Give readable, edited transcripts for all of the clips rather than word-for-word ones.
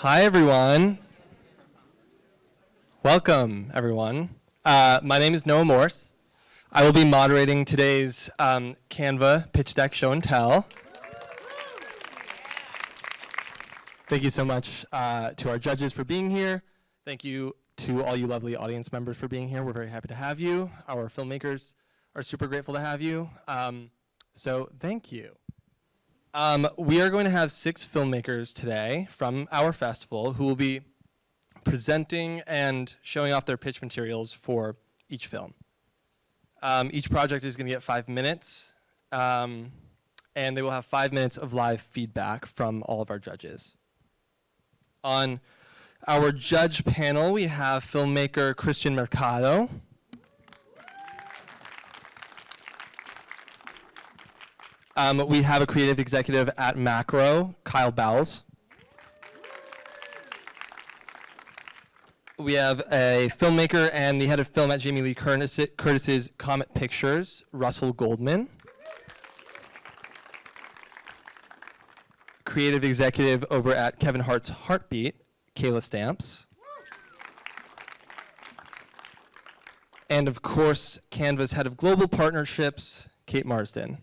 Hi, everyone. Welcome, everyone. My name is Noah Morse. I will be moderating today's Canva pitch deck show and tell. Thank you so much to our judges for being here. Thank you to all you lovely audience members for being here. We're very happy to have you. Our filmmakers are super grateful to have you. So thank you. We are going to have 6 filmmakers today from our festival who will be presenting and showing off their pitch materials for each film. Each project is going to get 5 minutes, and they will have 5 minutes of live feedback from all of our judges. On our judge panel, we have filmmaker Christian Mercado, we have a creative executive at Macro, Kyle Bowles. We have a filmmaker and the head of film at Jamie Lee Curtis's Comet Pictures, Russell Goldman. Creative executive over at Kevin Hart's Heartbeat, Kayla Stamps. And of course, Canva's head of global partnerships, Kate Marsden.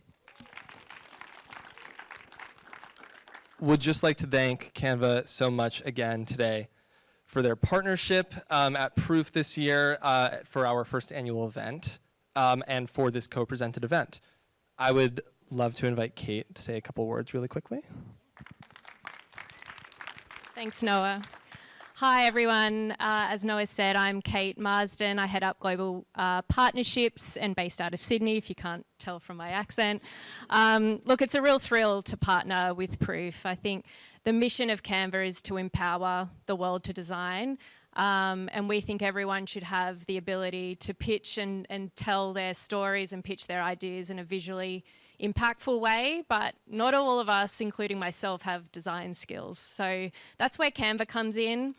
Would just like to thank Canva so much again today for their partnership at Proof this year for our first annual event and for this co-presented event. I would love to invite Kate to say a couple words really quickly. Thanks, Noah. Hi, everyone. As Noah said, I'm Kate Marsden. I head up global partnerships and based out of Sydney, if you can't tell from my accent. Look, it's a real thrill to partner with Proof. I think the mission of Canva is to empower the world to design. And we think everyone should have the ability to pitch and tell their stories and pitch their ideas in a visually impactful way, but not all of us, including myself, have design skills. So that's where Canva comes in.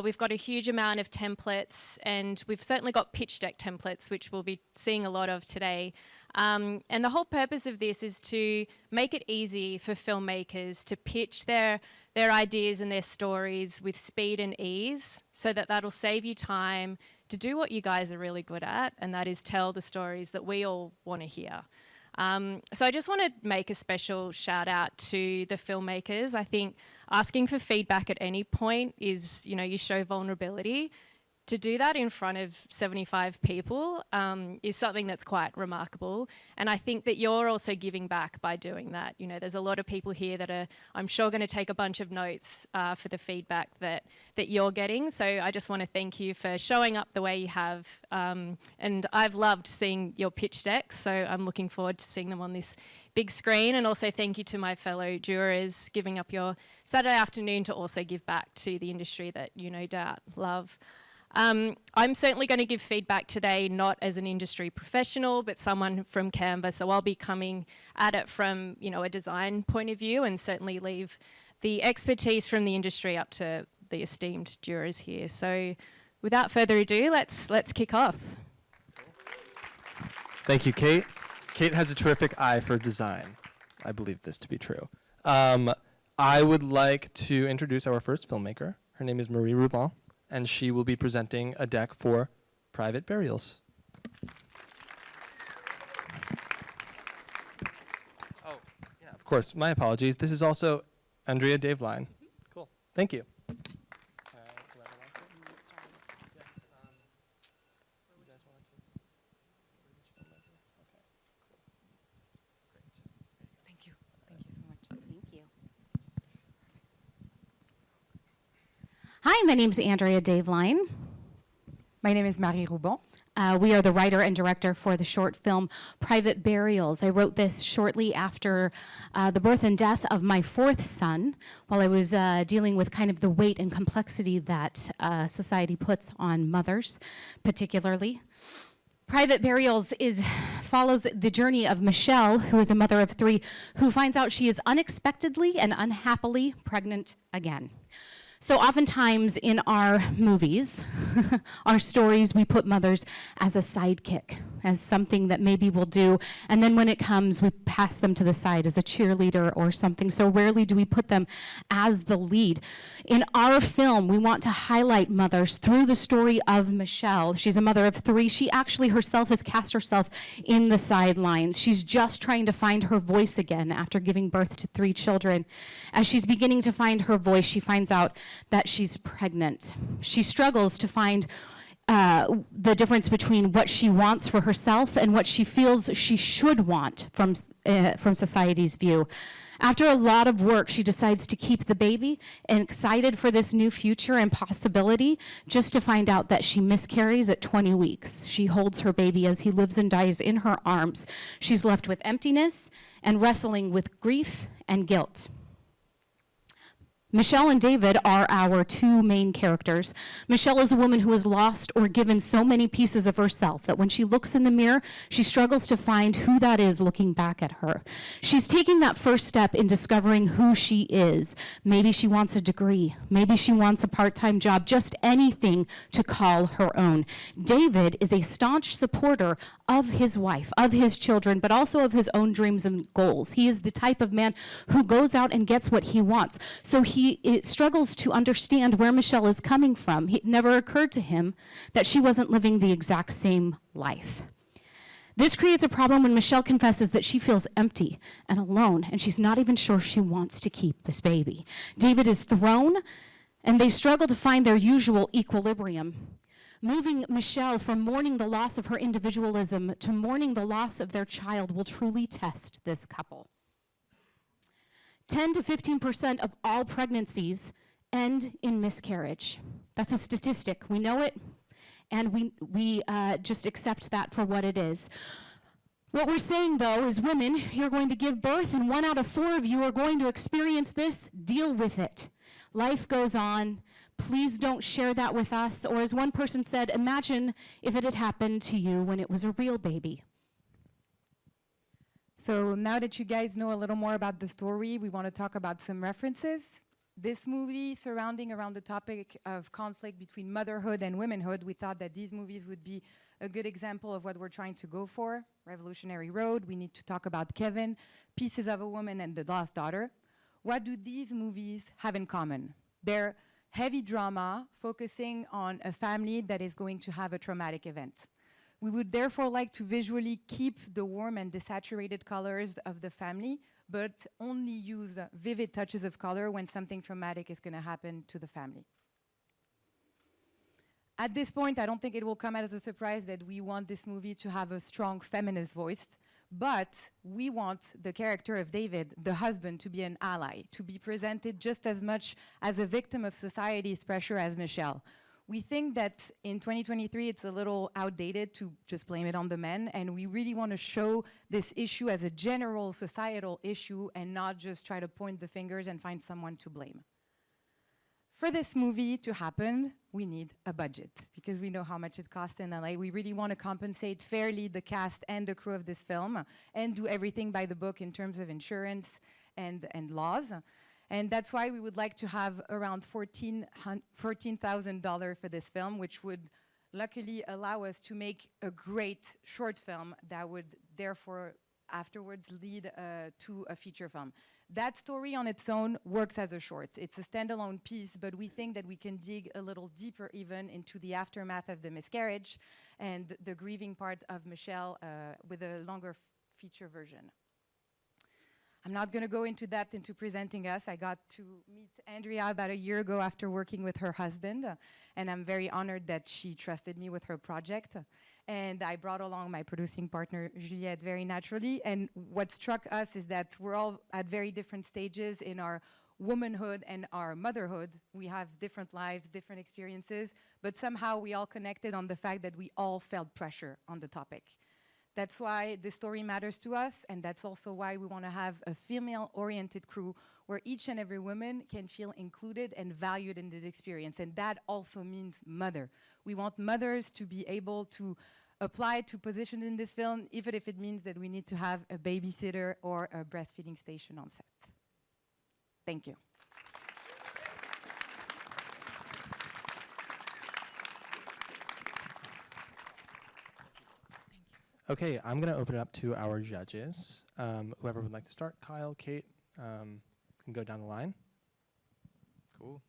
We've got a huge amount of templates, and we've certainly got pitch deck templates, which we'll be seeing a lot of today. And the whole purpose of this is to make it easy for filmmakers to pitch their ideas and their stories with speed and ease, so that that'll save you time to do what you guys are really good at, and that is tell the stories that we all want to hear. So I just want to make a special shout out to the filmmakers. I think asking for feedback at any point is, you show vulnerability. To do that in front of 75 people is something that's quite remarkable. And I think that you're also giving back by doing that. There's a lot of people here that are, I'm sure, going to take a bunch of notes for the feedback that you're getting. So I just want to thank you for showing up the way you have. And I've loved seeing your pitch decks, so I'm looking forward to seeing them on this big screen. And also thank you to my fellow jurors giving up your Saturday afternoon to also give back to the industry that you no doubt love. I'm certainly going to give feedback today, not as an industry professional, but someone from Canva. So I'll be coming at it from, a design point of view, and certainly leave the expertise from the industry up to the esteemed jurors here. So without further ado, let's kick off. Thank you, Kate. Kate has a terrific eye for design. I believe this to be true. I would like to introduce our first filmmaker. Her name is Marie Rubin, and she will be presenting a deck for Private Burials. Oh, yeah, of course. My apologies. This is also Andrea Daveline. Cool. Thank you. Thank you. Thank you so much. Thank you. Hi, my name is Andrea Daveline. My name is Marie Rubin. We are the writer and director for the short film Private Burials. I wrote this shortly after the birth and death of my 4th son, while I was dealing with kind of the weight and complexity that society puts on mothers, particularly. Private Burials follows the journey of Michelle, who is a mother of 3, who finds out she is unexpectedly and unhappily pregnant again. So oftentimes in our movies, our stories, we put mothers as a sidekick. as something that maybe we'll do, and then when it comes, we pass them to the side as a cheerleader or something. So rarely do we put them as the lead. In our film, we want to highlight mothers through the story of Michelle. She's a mother of 3. She actually herself has cast herself in the sidelines. She's just trying to find her voice again after giving birth to 3 children. As she's beginning to find her voice, she finds out that she's pregnant. She struggles to find the difference between what she wants for herself and what she feels she should want from society's view. After a lot of work, she decides to keep the baby and excited for this new future and possibility, just to find out that she miscarries at 20 weeks. She holds her baby as he lives and dies in her arms. She's left with emptiness and wrestling with grief and guilt. Michelle and David are our 2 main characters. Michelle is a woman who has lost or given so many pieces of herself that when she looks in the mirror, she struggles to find who that is looking back at her. She's taking that first step in discovering who she is. Maybe she wants a degree. Maybe she wants a part-time job, just anything to call her own. David is a staunch supporter of his wife, of his children, but also of his own dreams and goals. He is the type of man who goes out and gets what he wants. So he struggles to understand where Michelle is coming from. It never occurred to him that she wasn't living the exact same life. This creates a problem when Michelle confesses that she feels empty and alone, and she's not even sure she wants to keep this baby. David is thrown, and they struggle to find their usual equilibrium. Moving Michelle from mourning the loss of her individualism to mourning the loss of their child will truly test this couple. 10 to 15% of all pregnancies end in miscarriage. That's a statistic. We know it, and we just accept that for what it is. What we're saying, though, is women, you're going to give birth, and 1 out of 4 of you are going to experience this. Deal with it. Life goes on. Please don't share that with us. Or as one person said, imagine if it had happened to you when it was a real baby. So now that you guys know a little more about the story, we want to talk about some references. This movie surrounding around the topic of conflict between motherhood and womanhood, we thought that these movies would be a good example of what we're trying to go for. Revolutionary Road, we need to talk about Kevin, Pieces of a Woman, and The Lost Daughter. What do these movies have in common? They're heavy drama focusing on a family that is going to have a traumatic event. We would therefore like to visually keep the warm and desaturated colors of the family, but only use vivid touches of color when something traumatic is going to happen to the family. At this point, I don't think it will come as a surprise that we want this movie to have a strong feminist voice, but we want the character of David, the husband, to be an ally, to be presented just as much as a victim of society's pressure as Michelle. We think that in 2023, it's a little outdated to just blame it on the men, and we really want to show this issue as a general societal issue and not just try to point the fingers and find someone to blame. For this movie to happen, we need a budget because we know how much it costs in LA. We really want to compensate fairly the cast and the crew of this film and do everything by the book in terms of insurance and laws. And that's why we would like to have around $14,000 for this film, which would luckily allow us to make a great short film that would therefore afterwards lead to a feature film. That story on its own works as a short. It's a standalone piece, but we think that we can dig a little deeper even into the aftermath of the miscarriage and the grieving part of Michelle with a longer feature version. I'm not going to go into depth into presenting us. I got to meet Andrea about a year ago after working with her husband, and I'm very honored that she trusted me with her project. And I brought along my producing partner, Juliette, very naturally. And what struck us is that we're all at very different stages in our womanhood and our motherhood. We have different lives, different experiences, but somehow we all connected on the fact that we all felt pressure on the topic. That's why this story matters to us, and that's also why we want to have a female-oriented crew where each and every woman can feel included and valued in this experience, and that also means mother. We want mothers to be able to apply to positions in this film, even if it means that we need to have a babysitter or a breastfeeding station on set. Thank you. Okay, I'm going to open it up to our judges. Whoever would like to start, Kyle, Kate, can go down the line. Cool.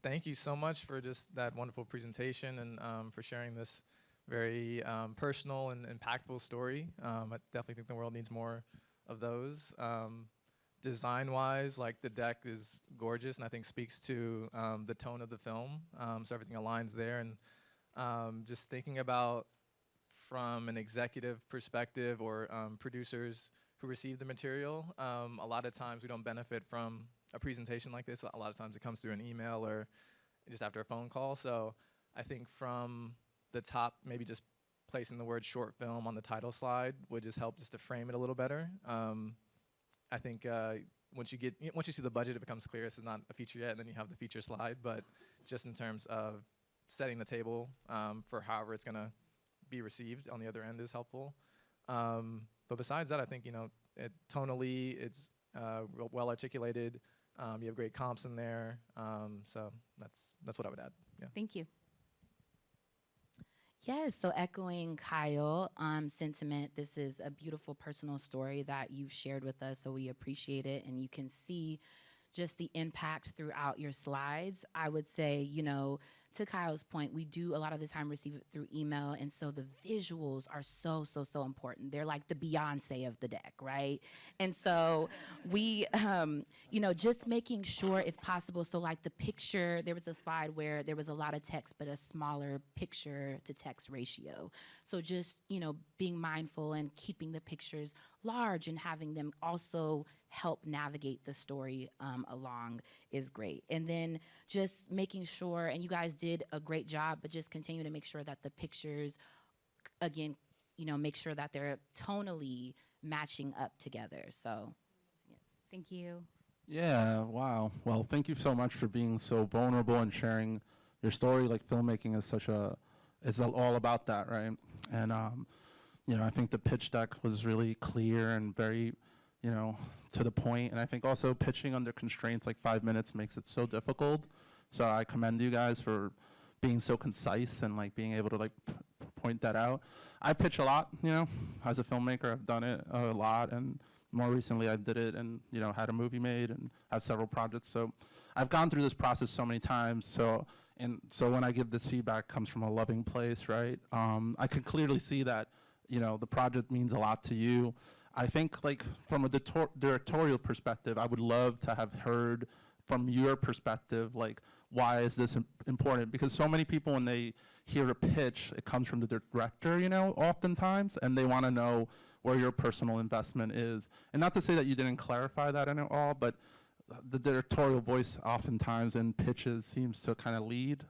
Thank you so much for just that wonderful presentation and for sharing this very personal and impactful story. I definitely think the world needs more of those. Design-wise, like the deck is gorgeous and I think speaks to the tone of the film. So everything aligns there. And just thinking about from an executive perspective or producers who receive the material, a lot of times we don't benefit from a presentation like this. A lot of times it comes through an email or just after a phone call. So I think from the top, maybe just placing the word short film on the title slide would just help just to frame it a little better. I think once you see the budget, it becomes clear this is not a feature yet, and then you have the feature slide. But just in terms of setting the table for however it's gonna be received on the other end is helpful. But besides that, I think tonally it's well articulated. You have great comps in there, so that's what I would add. Yeah. Thank you. Yes, so echoing Kyle sentiment, this is a beautiful personal story that you've shared with us, so we appreciate it, and you can see just the impact throughout your slides. I would say, to Kyle's point, we do a lot of the time receive it through email, and so the visuals are so important. They're like the Beyonce of the deck, right? And so we, just making sure if possible, so like the picture, there was a slide where there was a lot of text, but a smaller picture to text ratio. So just, being mindful and keeping the pictures large and having them also help navigate the story along is great. And then just making sure, and you guys did a great job, but just continue to make sure that the pictures, again, make sure that they're tonally matching up together. So, yes. Thank you. Yeah, wow. Well, thank you so much for being so vulnerable and sharing your story. Like filmmaking is it's all about that, right? And, I think the pitch deck was really clear and very, to the point. And I think also pitching under constraints like 5 minutes makes it so difficult. So I commend you guys for being so concise and like being able to like point that out. I pitch a lot, as a filmmaker. I've done it a lot, and more recently I did it and had a movie made and have several projects. So I've gone through this process so many times. So when I give this feedback, it comes from a loving place, right? I can clearly see that the project means a lot to you. I think like from a directorial perspective, I would love to have heard from your perspective, like, why is this important? Because so many people, when they hear a pitch, it comes from the director, oftentimes, and they want to know where your personal investment is. And not to say that you didn't clarify that at all, but the directorial voice oftentimes in pitches seems to kind of lead,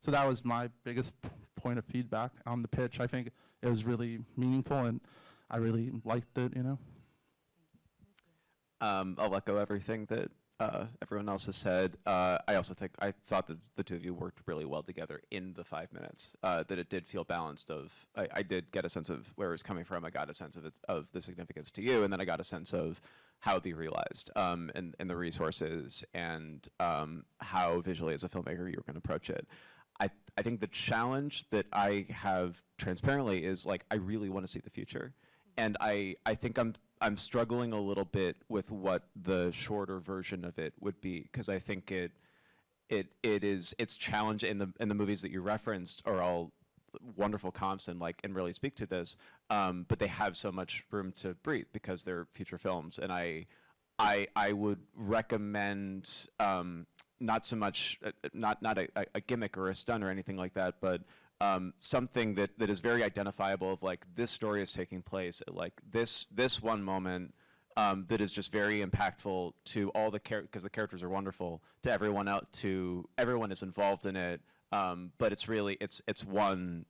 So that was my biggest point of feedback on the pitch. I think it was really meaningful, and I really liked it, I'll echo everything that everyone else has said. I thought that the two of you worked really well together in the 5 minutes. That it did feel balanced. I did get a sense of where it was coming from. I got a sense of the significance to you, and then I got a sense of how it'd be realized, and the resources, and how visually as a filmmaker you were going to approach it. I think the challenge that I have transparently is like I really want to see the future, and I think I'm struggling a little bit with what the shorter version of it would be, because I think its challenge in the movies that you referenced are all wonderful comps and really speak to this, but they have so much room to breathe because they're feature films, and I would recommend not so much not a gimmick or a stunt or anything like that, but something that is very identifiable of like this story is taking place at like this one moment that is just very impactful to all the because the characters are wonderful, to everyone out, to everyone is involved in it, but it's really it's one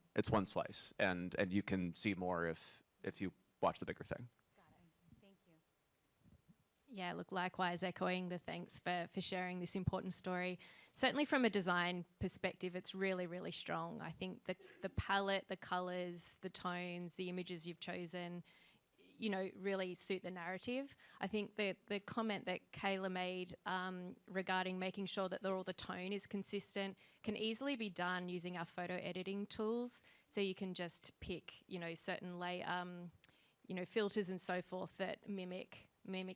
slice, and you can see more if you watch the bigger thing. Yeah, look, likewise, echoing the thanks for sharing this important story. Certainly from a design perspective, it's really, really strong. I think the palette, the colors, the tones, the images you've chosen, you know, really suit the narrative. I think the comment that Kayla made regarding making sure that all the tone is consistent can easily be done using our photo editing tools. So you can just pick, you know, certain filters and so forth that mimic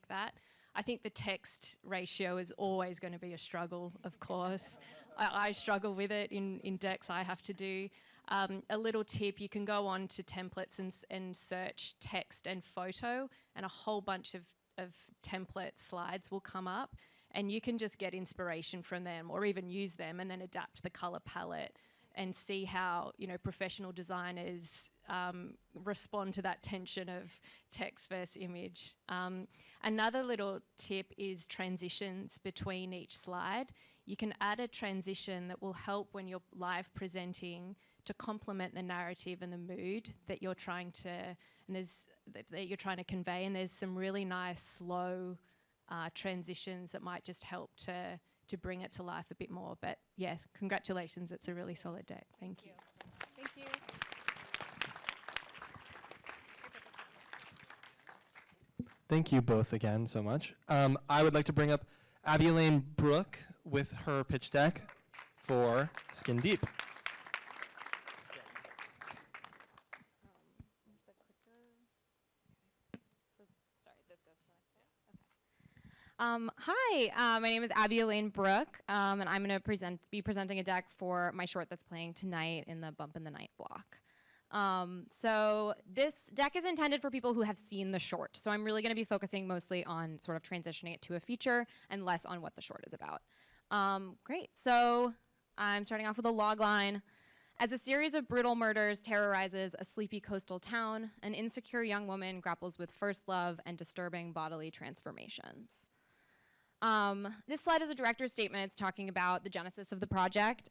that. I think the text ratio is always going to be a struggle, of course. I struggle with it in decks I have to do. A little tip, you can go on to templates and search text and photo, and a whole bunch of template slides will come up, and you can just get inspiration from them or even use them and then adapt the color palette and see how, you know, professional designers respond to that tension of text versus image. Another little tip is transitions between each slide. You can add a transition that will help when you're live presenting to complement the narrative and the mood that you're trying to convey. And there's some really nice slow transitions that might just help to bring it to life a bit more. But yeah, congratulations, it's a really solid deck. Thank you. Thank you. Thank you both again so much. I would like to bring up Abby Elaine Brooke with her pitch deck for Skin Deep. Hi, my name is Abby Elaine Brooke, and I'm going to be presenting a deck for my short that's playing tonight in the Bump in the Night block. So this deck is intended for people who have seen the short, so I'm really going to be focusing mostly on sort of transitioning it to a feature and less on what the short is about. Great, so I'm starting off with a log line. As a series of brutal murders terrorizes a sleepy coastal town, an insecure young woman grapples with first love and disturbing bodily transformations. This slide is a director's statement. It's talking about the genesis of the project.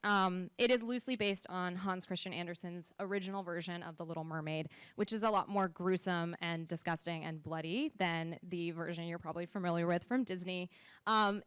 It is loosely based on Hans Christian Andersen's original version of The Little Mermaid, which is a lot more gruesome and disgusting and bloody than the version you're probably familiar with from Disney.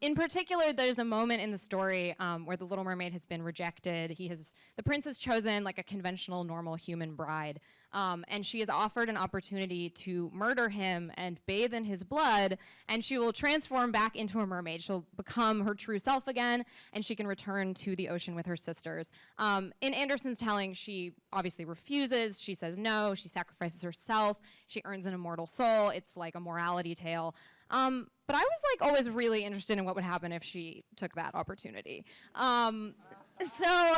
In particular, there's a moment in the story where the Little Mermaid has been rejected. The prince has chosen like a conventional, normal human bride, and she is offered an opportunity to murder him and bathe in his blood, and she will transform back into a mermaid. She'll become her true self again, and she can return to the ocean with her sisters. In Andersen's telling, she obviously refuses. She says no. She sacrifices herself. She earns an immortal soul. It's like a morality tale. But I was like always really interested in what would happen if she took that opportunity. So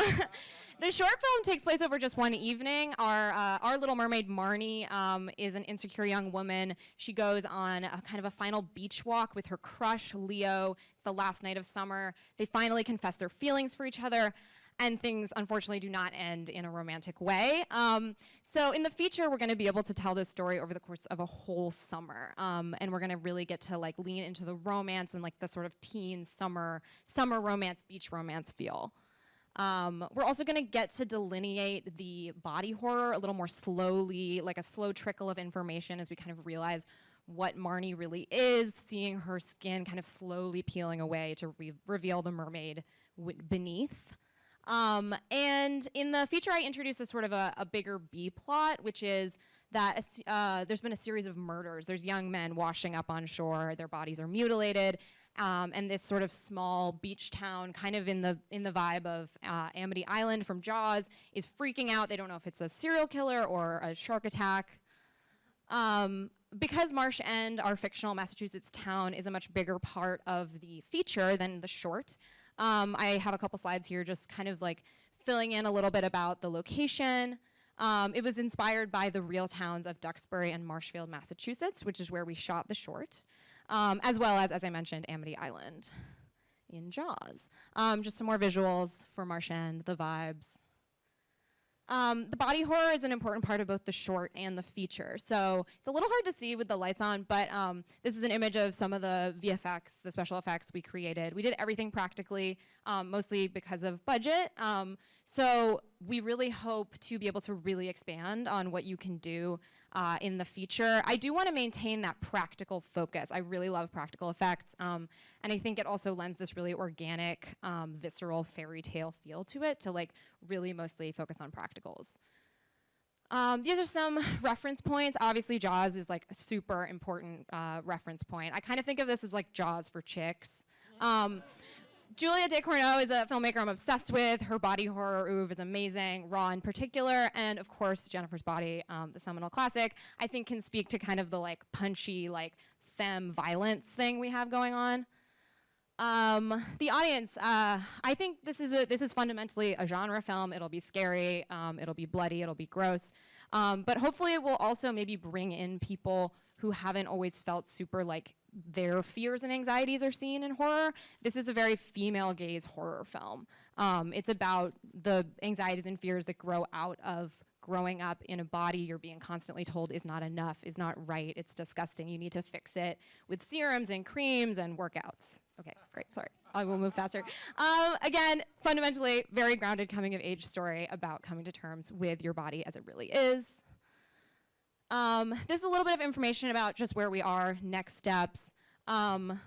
the short film takes place over just one evening. Our Little Mermaid, Marnie, is an insecure young woman. She goes on a kind of a final beach walk with her crush, Leo. It's the last night of summer. They finally confess their feelings for each other, and things unfortunately do not end in a romantic way. So in the feature, we're gonna be able to tell this story over the course of a whole summer. And we're gonna really get to like lean into the romance and like the sort of teen summer romance, beach romance feel. We're also gonna get to delineate the body horror a little more slowly, like a slow trickle of information as we kind of realize what Marnie really is, seeing her skin kind of slowly peeling away to reveal the mermaid beneath. And in the feature, I introduced a sort of a bigger B plot, which is that there's been a series of murders. There's young men washing up on shore, their bodies are mutilated, and this sort of small beach town, kind of in the vibe of Amity Island from Jaws, is freaking out. They don't know if it's a serial killer or a shark attack. Because Marsh End, our fictional Massachusetts town, is a much bigger part of the feature than the short, I have a couple slides here just kind of like filling in a little bit about the location. It was inspired by the real towns of Duxbury and Marshfield, Massachusetts, which is where we shot the short, as well as I mentioned, Amity Island in Jaws. Just some more visuals for Marsh End, the vibes. The body horror is an important part of both the short and the feature. So it's a little hard to see with the lights on, but this is an image of some of the VFX, the special effects we created. We did everything practically, mostly because of budget. So we really hope to be able to really expand on what you can do in the feature. I do want to maintain that practical focus. I really love practical effects, and I think it also lends this really organic, visceral fairy tale feel to it, to like really mostly focus on practicals. These are some reference points. Obviously, Jaws is like a super important reference point. I kind of think of this as like Jaws for chicks. Julia Decournau is a filmmaker I'm obsessed with. Her body horror oeuvre is amazing, Raw in particular, and of course Jennifer's Body, the seminal classic, I think can speak to kind of the like punchy, like femme violence thing we have going on. The audience, I think this is fundamentally a genre film. It'll be scary, it'll be bloody, it'll be gross, but hopefully it will also maybe bring in people who haven't always felt super like their fears and anxieties are seen in horror. This is a very female gaze horror film. It's about the anxieties and fears that grow out of growing up in a body you're being constantly told is not enough, is not right, it's disgusting, you need to fix it with serums and creams and workouts. Okay, great, sorry, I will move faster. Again, fundamentally, very grounded coming of age story about coming to terms with your body as it really is. This is a little bit of information about just where we are, next steps. I'm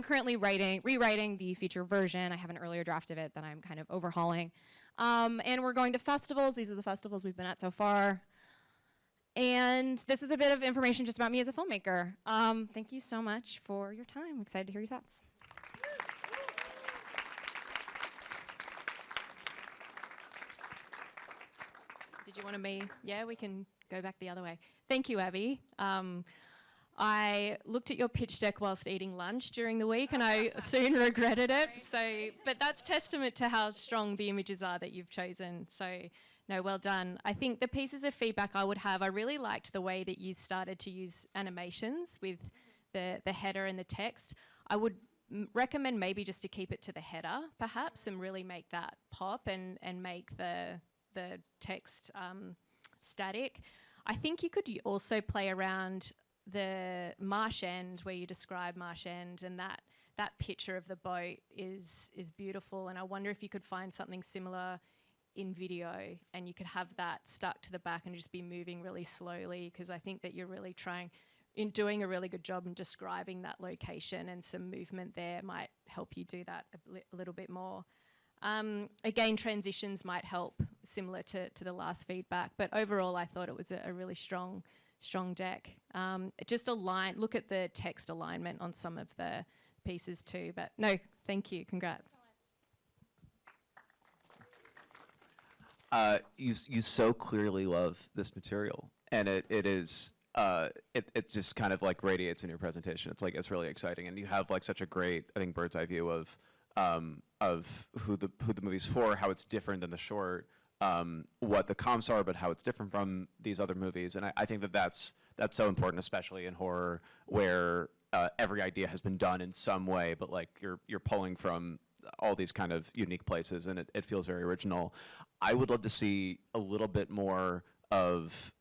currently rewriting the feature version. I have an earlier draft of it that I'm kind of overhauling. And we're going to festivals. These are the festivals we've been at so far. And this is a bit of information just about me as a filmmaker. Thank you so much for your time. I'm excited to hear your thoughts. Did you want me? Yeah, we can go back the other way. Thank you, Abby. I looked at your pitch deck whilst eating lunch during the week and I soon regretted it. But that's testament to how strong the images are that you've chosen. So, no, well done. I think the pieces of feedback I would have, I really liked the way that you started to use animations with the header and the text. I would recommend maybe just to keep it to the header, perhaps, and really make that pop and make the text static. I think you could also play around the marsh end where you describe marsh end, and that picture of the boat is beautiful, and I wonder if you could find something similar in video and you could have that stuck to the back and just be moving really slowly, because I think that you're really doing a really good job in describing that location, and some movement there might help you do that a little bit more. Again, transitions might help, similar to the last feedback, but overall I thought it was a really strong deck. Just look at the text alignment on some of the pieces too, but no, thank you, congrats. You so clearly love this material, and it just kind of like radiates in your presentation. It's really exciting, and you have like such a great, I think, bird's eye view of who the movie's for, how it's different than the short, what the comps are, but how it's different from these other movies. And I think that's so important, especially in horror, where every idea has been done in some way, but like you're pulling from all these kind of unique places, and it feels very original. I would love to see a little bit more of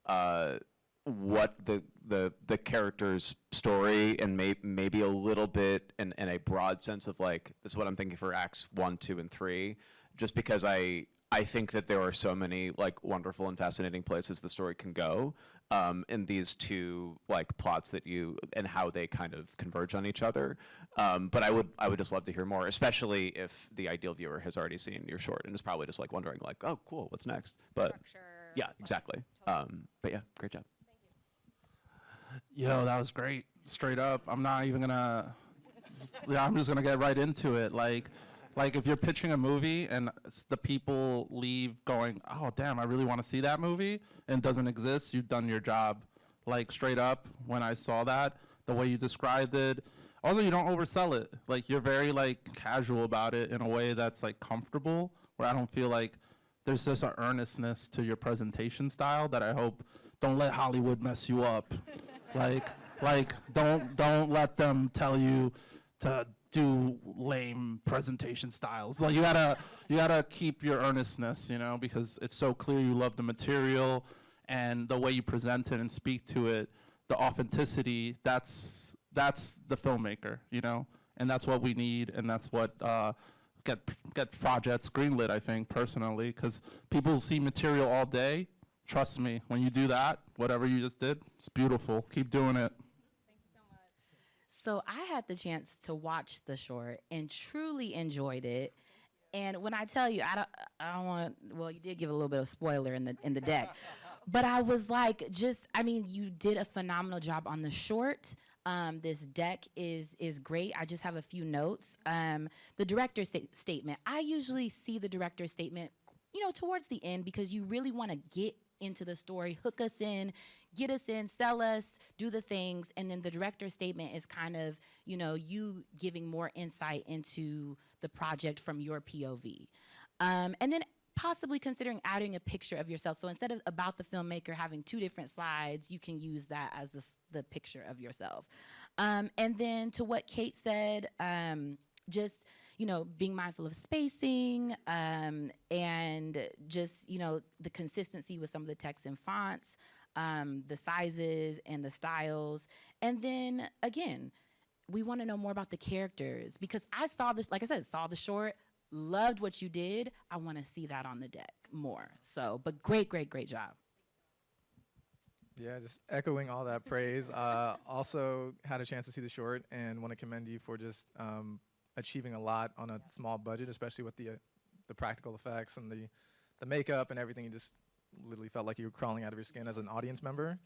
what the character's story, and maybe a little bit in a broad sense of like, this is what I'm thinking for acts 1, 2, and 3, just because I think that there are so many like wonderful and fascinating places the story can go in these two like plots and how they kind of converge on each other. But I would just love to hear more, especially if the ideal viewer has already seen your short and is probably just like wondering like, oh, cool, what's next? But Structure, yeah, exactly. But yeah, great job. Yo, that was great. Straight up, I'm not even gonna. Yeah, I'm just gonna get right into it. Like if you're pitching a movie and the people leave going, oh damn, I really want to see that movie, and it doesn't exist, you've done your job. Like straight up, when I saw that, the way you described it. Also, you don't oversell it. Like you're very like casual about it in a way that's like comfortable, where I don't feel like there's just an earnestness to your presentation style that I hope don't let Hollywood mess you up. like don't let them tell you to do lame presentation styles. Like you gotta keep your earnestness, because it's so clear you love the material and the way you present it and speak to it, the authenticity. That's the filmmaker, and that's what we need, and that's what get projects greenlit. I think personally, because people see material all day. Trust me, when you do that, whatever you just did, it's beautiful. Keep doing it. Thank you so much. So I had the chance to watch the short and truly enjoyed it. And when I tell you, I don't want. Well, you did give a little bit of spoiler in the deck, But I was like, you did a phenomenal job on the short. This deck is great. I just have a few notes. The director's statement. I usually see the director's statement, towards the end, because you really want to get into the story, hook us in, get us in, sell us, do the things, and then the director's statement is kind of, you giving more insight into the project from your POV. And then possibly considering adding a picture of yourself. So instead of about the filmmaker having 2 different slides, you can use that as the picture of yourself. And then to what Kate said, just, being mindful of spacing, and just, the consistency with some of the text and fonts, the sizes and the styles. And then again, we want to know more about the characters, because I saw this, like I said, saw the short, loved what you did. I want to see that on the deck more. So, but great job. Yeah, just echoing all that praise. Also had a chance to see the short and want to commend you for just achieving a lot on a small budget, especially with the practical effects and the makeup and everything. You just literally felt like you were crawling out of your skin as an audience member.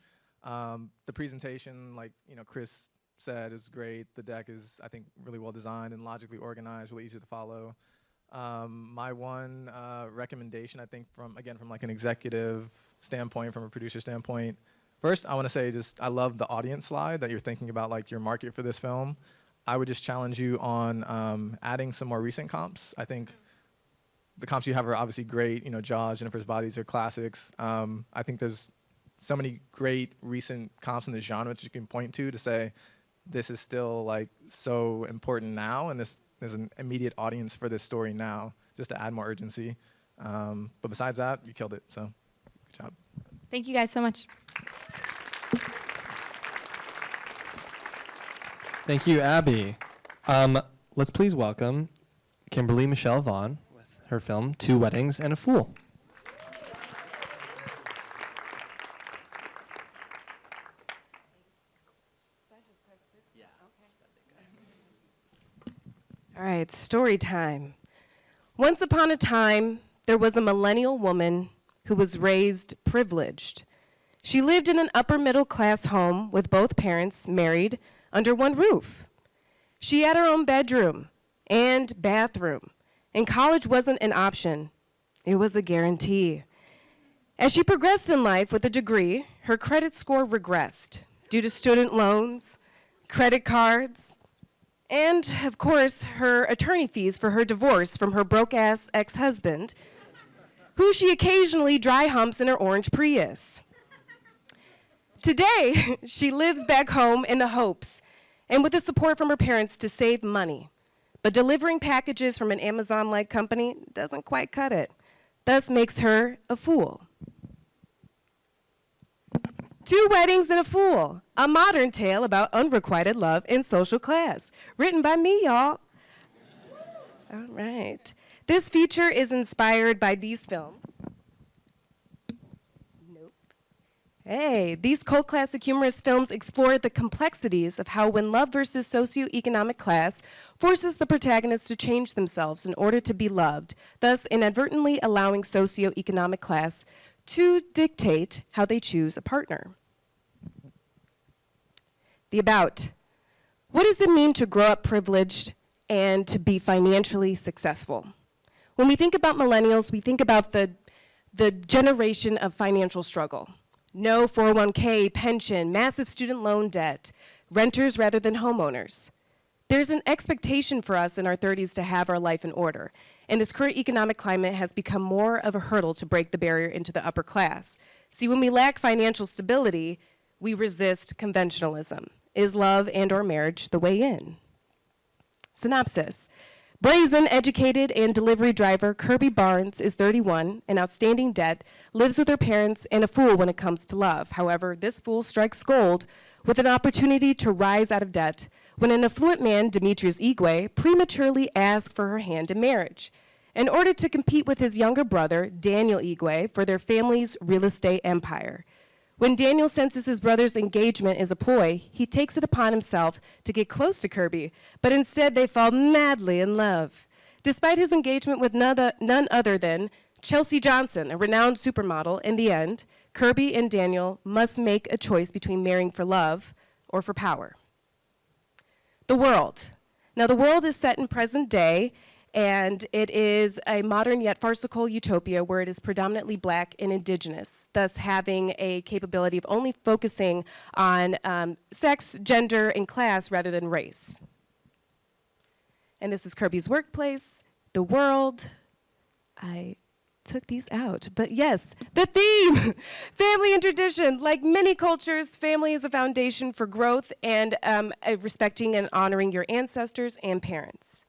The presentation, like Chris said, is great. The deck is, I think, really well designed and logically organized, really easy to follow. My one recommendation, I think, from like an executive standpoint, from a producer standpoint, first I want to say I love the audience slide that you're thinking about, like your market for this film. I would just challenge you on adding some more recent comps. I think the comps you have are obviously great. Jaws, Jennifer's Bodies are classics. I think there's so many great recent comps in the genre that you can point to say this is still like so important now, and there's an immediate audience for this story now, just to add more urgency. But besides that, you killed it. So, good job. Thank you guys so much. Thank you, Abby. Let's please welcome Kimberly Michelle Vaughn with her film, 2 Weddings and a Fool. All right, story time. Once upon a time, there was a millennial woman who was raised privileged. She lived in an upper middle class home with both parents married under one roof. She had her own bedroom and bathroom, and college wasn't an option. It was a guarantee. As she progressed in life with a degree, her credit score regressed due to student loans, credit cards, and, of course, her attorney fees for her divorce from her broke-ass ex-husband, who she occasionally dry humps in her orange Prius. Today, she lives back home in the hopes and with the support from her parents to save money. But delivering packages from an Amazon-like company doesn't quite cut it, thus makes her a fool. 2 Weddings and a Fool, a modern tale about unrequited love and social class. Written by me, y'all. All right. This feature is inspired by these films. Nope. Hey, these cult classic humorous films explore the complexities of how when love versus socioeconomic class forces the protagonists to change themselves in order to be loved, thus inadvertently allowing socioeconomic class to dictate how they choose a partner. The about. What does it mean to grow up privileged and to be financially successful? When we think about millennials, we think about the generation of financial struggle. No 401k, pension, massive student loan debt, renters rather than homeowners. There's an expectation for us in our 30s to have our life in order, and this current economic climate has become more of a hurdle to break the barrier into the upper class. See, when we lack financial stability, we resist conventionalism. Is love and or marriage the way in? Synopsis. Brazen, educated, and delivery driver Kirby Barnes is 31, in outstanding debt, lives with her parents, and a fool when it comes to love. However, this fool strikes gold with an opportunity to rise out of debt when an affluent man, Demetrius Igwe, prematurely asks for her hand in marriage in order to compete with his younger brother, Daniel Igwe, for their family's real estate empire. When Daniel senses his brother's engagement is a ploy, he takes it upon himself to get close to Kirby, but instead they fall madly in love. Despite his engagement with none other than Chelsea Johnson, a renowned supermodel, in the end, Kirby and Daniel must make a choice between marrying for love or for power. The world. Now, the world is set in present day, and it is a modern yet farcical utopia where it is predominantly black and indigenous, thus having a capability of only focusing on sex, gender, and class rather than race. And this is Kirby's workplace, the world. I took these out, but yes, the theme, family and tradition. Like many cultures, family is a foundation for growth and respecting and honoring your ancestors and parents.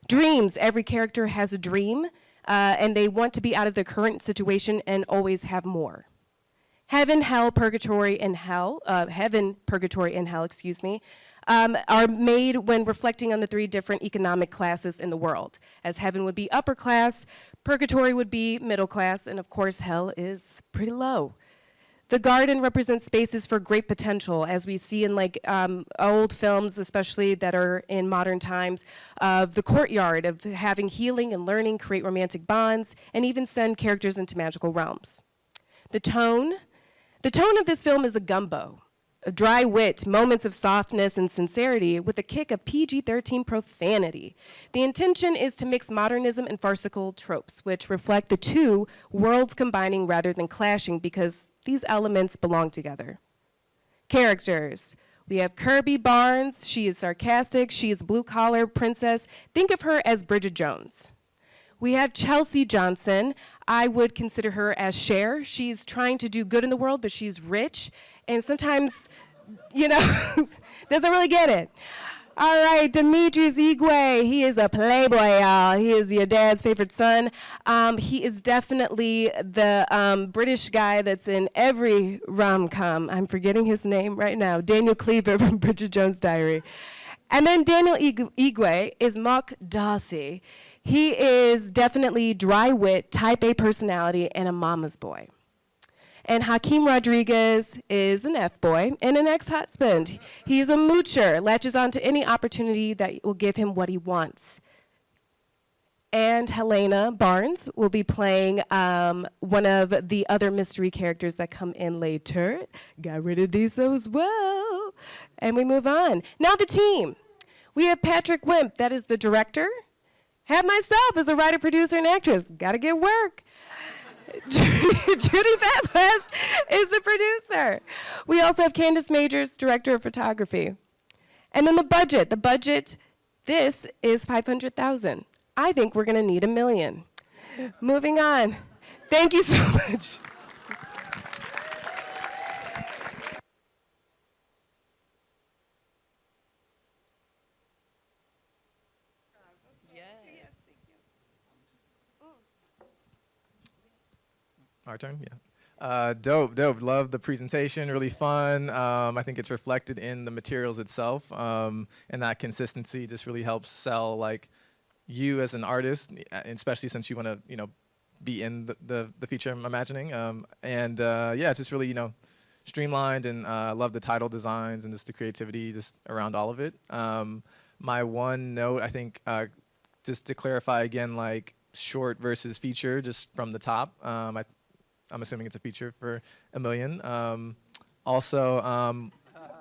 Dreams, every character has a dream, and they want to be out of their current situation and always have more. Heaven, hell, purgatory, and hell, heaven, purgatory, and hell, excuse me, are made when reflecting on the three different economic classes in the world, as heaven would be upper class, purgatory would be middle class, and of course hell is pretty low. The garden represents spaces for great potential, as we see in like old films, especially that are in modern times, of the courtyard, of having healing and learning, create romantic bonds, and even send characters into magical realms. The tone of this film is a gumbo. A dry wit, moments of softness and sincerity with a kick of PG-13 profanity. The intention is to mix modernism and farcical tropes, which reflect the two worlds combining rather than clashing because these elements belong together. Characters. We have Kirby Barnes. She is sarcastic. She is blue-collar princess. Think of her as Bridget Jones. We have Chelsea Johnson. I would consider her as Cher. She's trying to do good in the world, but she's rich, and sometimes, doesn't really get it. All right, Demetrius Igwe. He is a playboy, y'all. He is your dad's favorite son. He is definitely the British guy that's in every rom-com. I'm forgetting his name right now. Daniel Cleaver from Bridget Jones' Diary. And then Daniel Igwe is Mark Darcy. He is definitely dry wit, type A personality, and a mama's boy. And Hakeem Rodriguez is an F-boy and an ex-husband. He's a moocher, latches onto any opportunity that will give him what he wants. And Helena Barnes will be playing one of the other mystery characters that come in later. Got rid of these as well. And we move on. Now the team. We have Patrick Wimp, that is the director. Have myself as a writer, producer, and actress. Gotta get work. Judy Pappas is the producer. We also have Candace Majors, director of photography. And then the budget. The budget, this is $500,000. I think we're gonna need $1 million. Moving on. Thank you so much. Our turn, yeah. Dope. Love the presentation, really fun. I think it's reflected in the materials itself, and that consistency just really helps sell like you as an artist, especially since you want to, be in the feature I'm imagining. Yeah, it's just really, streamlined, and love the title designs and just the creativity just around all of it. My one note, I think, just to clarify again, like short versus feature, just from the top. I'm assuming it's a feature for $1 million. Also,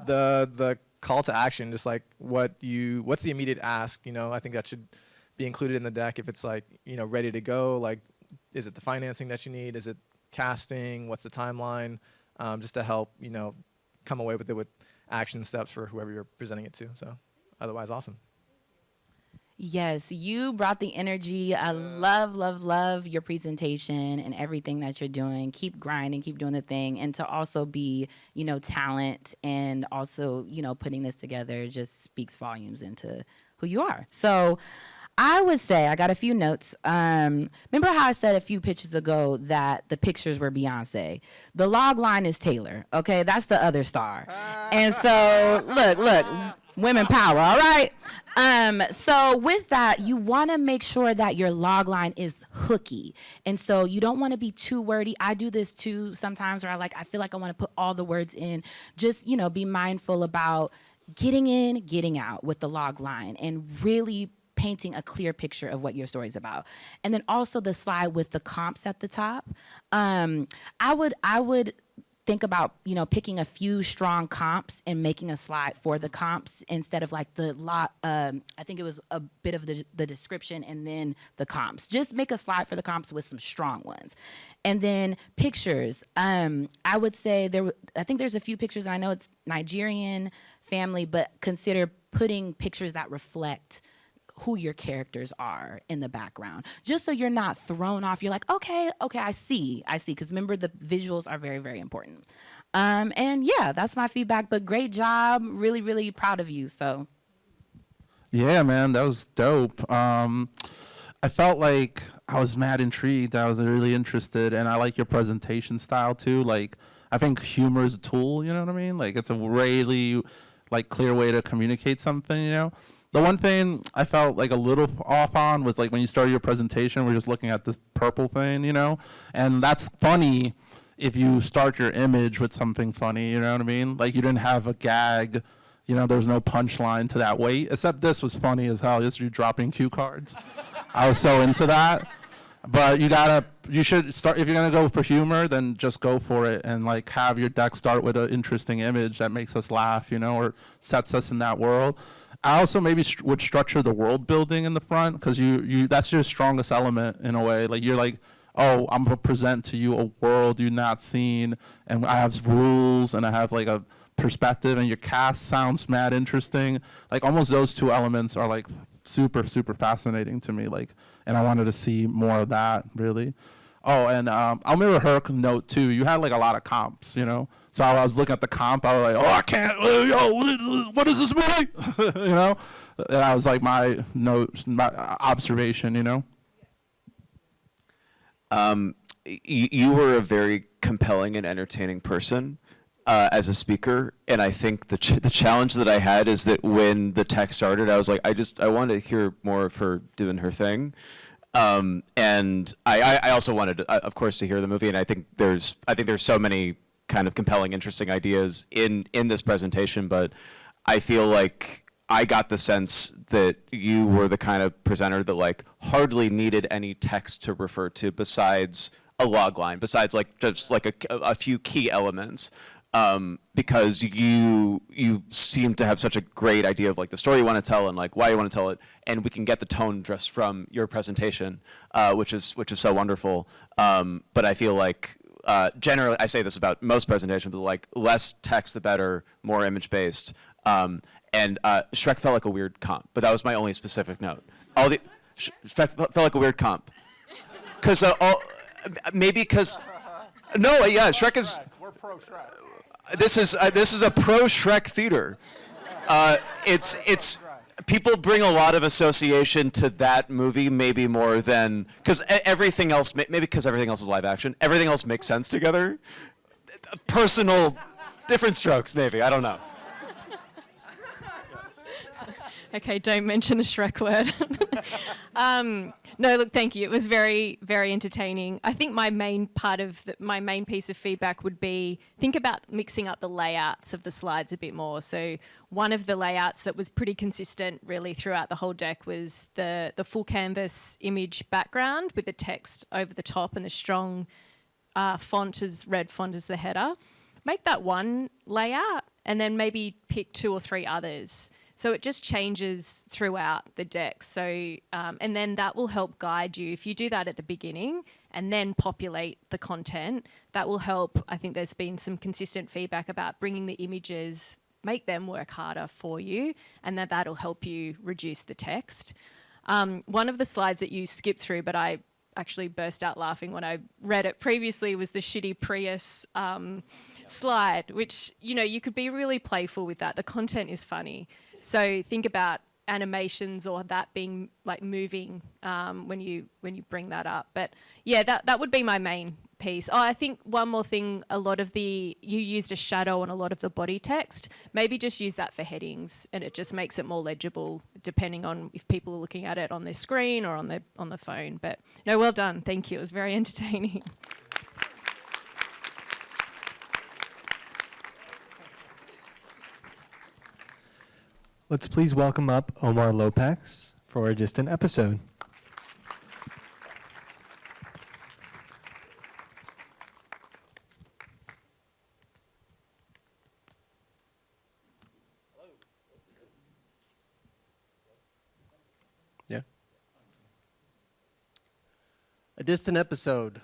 the call to action, just like what's the immediate ask? I think that should be included in the deck if it's like, ready to go. Like, is it the financing that you need? Is it casting? What's the timeline? Just to help, come away with it with action steps for whoever you're presenting it to. So otherwise, awesome. Yes, you brought the energy. I love your presentation and everything that you're doing. Keep grinding, keep doing the thing. And to also be, talent and also, putting this together just speaks volumes into who you are. So I would say, I got a few notes. Remember how I said a few pitches ago that the pictures were Beyonce? The log line is Taylor, okay? That's the other star. And so, look, women power, all right? So with that, you want to make sure that your log line is hooky. And so you don't want to be too wordy. I do this too sometimes where I feel like I want to put all the words in. Just, be mindful about getting in, getting out with the log line and really painting a clear picture of what your story is about. And then also the slide with the comps at the top. I would think about, you know, picking a few strong comps and making a slide for the comps instead of like the lot. I think it was a bit of the description and then the comps. Just make a slide for the comps with some strong ones. And then pictures. I would say I think there's a few pictures. I know it's Nigerian family, but consider putting pictures that reflect who your characters are in the background, just so you're not thrown off. You're like, okay, I see, because remember the visuals are very, very important. And yeah, that's my feedback, but great job, really, really proud of you, so. Yeah, man, that was dope. I felt like I was mad intrigued. I was really interested, and I like your presentation style too. Like, I think humor is a tool, you know what I mean? Like, it's a really, like, clear way to communicate something, you know? The one thing I felt like a little off on was like when you started your presentation, we're just looking at this purple thing, you know? And that's funny if you start your image with something funny, you know what I mean? Like you didn't have a gag, you know, there was no punchline to that weight, except this was funny as hell, just you dropping cue cards. I was so into that. But you should start, if you're gonna go for humor, then just go for it and like have your deck start with an interesting image that makes us laugh, you know, or sets us in that world. I also maybe would structure the world building in the front, because you that's your strongest element in a way. Like you're like, oh, I'm gonna present to you a world you've not seen, and I have rules, and I have like a perspective, and your cast sounds mad interesting. Like almost those two elements are like super, super fascinating to me. Like, and I wanted to see more of that, really. Oh, and I'll remember her note too. You had like a lot of comps, you know. So I was looking at the comp, I was like, oh, I can't, what is this movie? You know? And that was like my note, my observation, you know? You were a very compelling and entertaining person as a speaker, and I think the challenge that I had is that when the text started, I was like, I wanted to hear more of her doing her thing. And I also wanted, of course, to hear the movie, and I think there's so many kind of compelling, interesting ideas in this presentation, but I feel like I got the sense that you were the kind of presenter that like hardly needed any text to refer to besides a log line, besides like just like a few key elements, because you seem to have such a great idea of like the story you want to tell and like why you want to tell it, and we can get the tone just from your presentation, which is so wonderful. But I feel like generally, I say this about most presentations, but like less text the better, more image-based. And Shrek felt like a weird comp, but that was my only specific note. Shrek felt like a weird comp. Because, maybe because, no, yeah, Shrek is, We're pro-Shrek. This is a pro-Shrek theater. It's people bring a lot of association to that movie, maybe more than because everything else. Maybe because everything else is live action. Everything else makes sense together. Personal, different strokes. Maybe I don't know. Okay, don't mention the Shrek word. No, look, thank you. It was very, very entertaining. I think my main piece of feedback would be think about mixing up the layouts of the slides a bit more. So one of the layouts that was pretty consistent really throughout the whole deck was the full canvas image background with the text over the top and the strong red font as the header. Make that one layout and then maybe pick 2 or 3 others. So it just changes throughout the deck. So, and then that will help guide you. If you do that at the beginning and then populate the content, that will help. I think there's been some consistent feedback about bringing the images, make them work harder for you, and that'll help you reduce the text. One of the slides that you skipped through, but I actually burst out laughing when I read it previously, was the shitty Prius slide, which, you know, you could be really playful with that. The content is funny. So think about animations or that being like moving when you bring that up. But yeah, that would be my main piece. Oh, I think one more thing, you used a shadow on a lot of the body text. Maybe just use that for headings, and it just makes it more legible depending on if people are looking at it on their screen or on the phone. But no, well done. Thank you. It was very entertaining. Let's please welcome up Omar Lopez for for a distant episode. Yeah. A Distant Episode,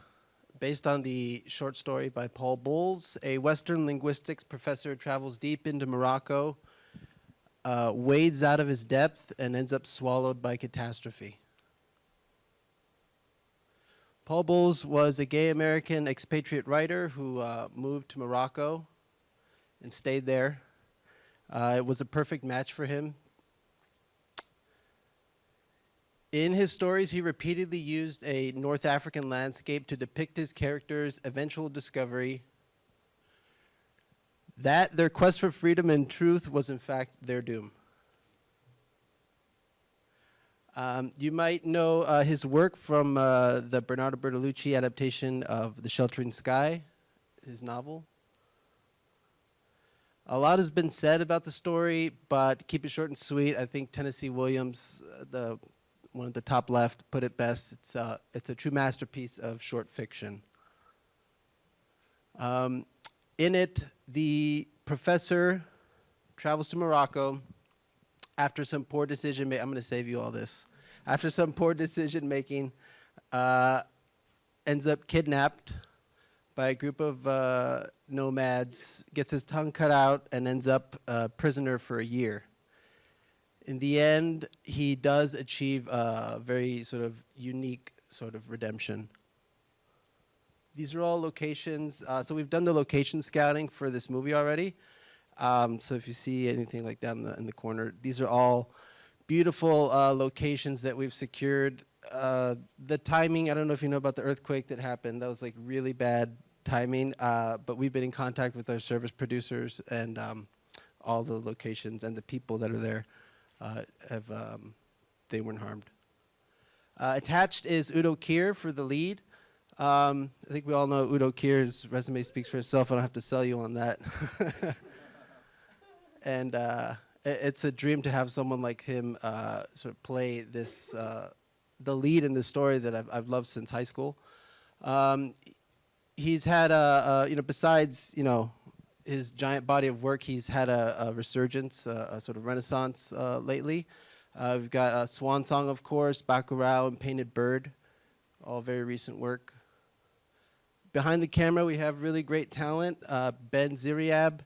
based on the short story by Paul Bowles. A Western linguistics professor travels deep into Morocco, wades out of his depth, and ends up swallowed by catastrophe. Paul Bowles was a gay American expatriate writer who moved to Morocco and stayed there. It was a perfect match for him. In his stories, he repeatedly used a North African landscape to depict his characters' eventual discovery that their quest for freedom and truth was in fact their doom. You might know his work from the Bernardo Bertolucci adaptation of The Sheltering Sky, his novel. A lot has been said about the story, but to keep it short and sweet, I think Tennessee Williams, one at the top left, put it best. It's a true masterpiece of short fiction. In it, the professor travels to Morocco after some poor decision making. I'm going to save you all this. After some poor decision making, ends up kidnapped by a group of nomads, gets his tongue cut out, and ends up a prisoner for a year. In the end, he does achieve a very sort of unique sort of redemption. These are all locations. So we've done the location scouting for this movie already. So if you see anything like that in the corner, these are all beautiful locations that we've secured. The timing, I don't know if you know about the earthquake that happened. That was like really bad timing. But we've been in contact with our service producers, and all the locations and the people that are there they weren't harmed. Attached is Udo Kier for the lead. I think we all know Udo Kier's resume speaks for itself. I don't have to sell you on that. And it's a dream to have someone like him sort of play this, the lead in this story that I've loved since high school. He's had besides, his giant body of work, he's had a resurgence, a sort of renaissance lately. We've got Swan Song, of course, Bacurau, and Painted Bird, all very recent work. Behind the camera, we have really great talent. Ben Ziriab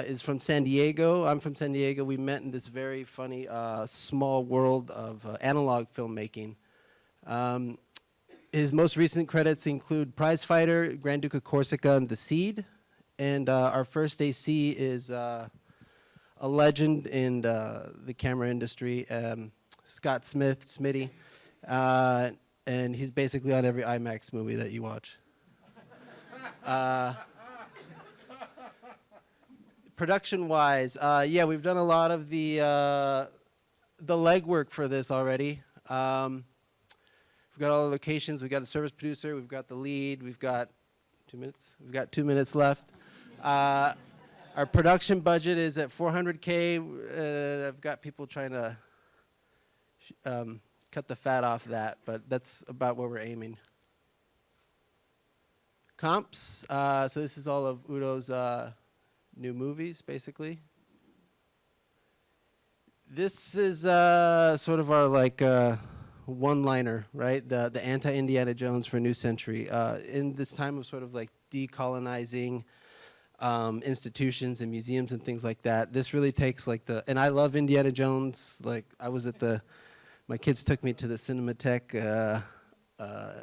is from San Diego. I'm from San Diego. We met in this very funny small world of analog filmmaking. His most recent credits include Prizefighter, Grand Duke of Corsica, and The Seed. And our first AC is a legend in the camera industry, Scott Smith, Smitty. And he's basically on every IMAX movie that you watch. Production-wise, yeah, we've done a lot of the legwork for this already. We've got all the locations. We've got a service producer. We've got the lead. We've got 2 minutes. We've got 2 minutes left. Our production budget is at $400K. I've got people trying to cut the fat off that, but that's about where we're aiming. Comps. So this is all of Udo's new movies, basically. This is sort of our like one-liner, right? The anti-Indiana Jones for New Century. In this time of sort of like decolonizing institutions and museums and things like that, this really takes like and I love Indiana Jones. Like I was at my kids took me to the Cinematheque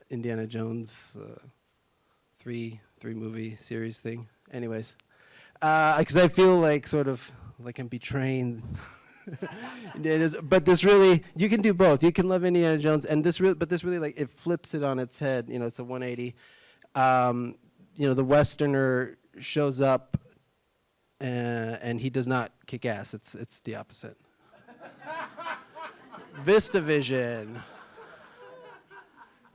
Indiana Jones three movie series thing. Anyways, because I feel like sort of like I'm betraying. But this really, you can do both. You can love Indiana Jones, and this really like it flips it on its head. It's a 180. The Westerner shows up, and he does not kick ass. It's the opposite. VistaVision.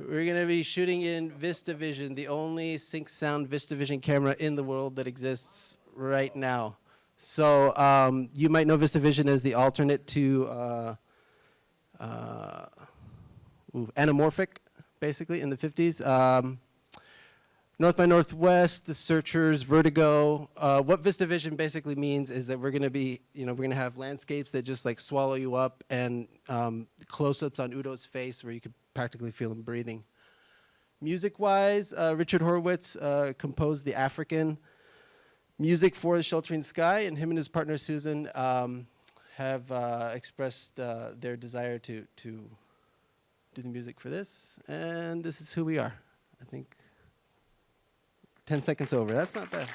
We're going to be shooting in VistaVision, the only sync sound VistaVision camera in the world that exists right now. So you might know VistaVision as the alternate to anamorphic, basically, in the 50s. North by Northwest, The Searchers, Vertigo. What VistaVision basically means is that we're going to be, we're going to have landscapes that just like swallow you up, and close-ups on Udo's face where you could practically feel him breathing. Music-wise, Richard Horowitz composed The African music for The Sheltering Sky, and him and his partner Susan have expressed their desire to do the music for this, and this is who we are. I think 10 seconds over. That's not bad.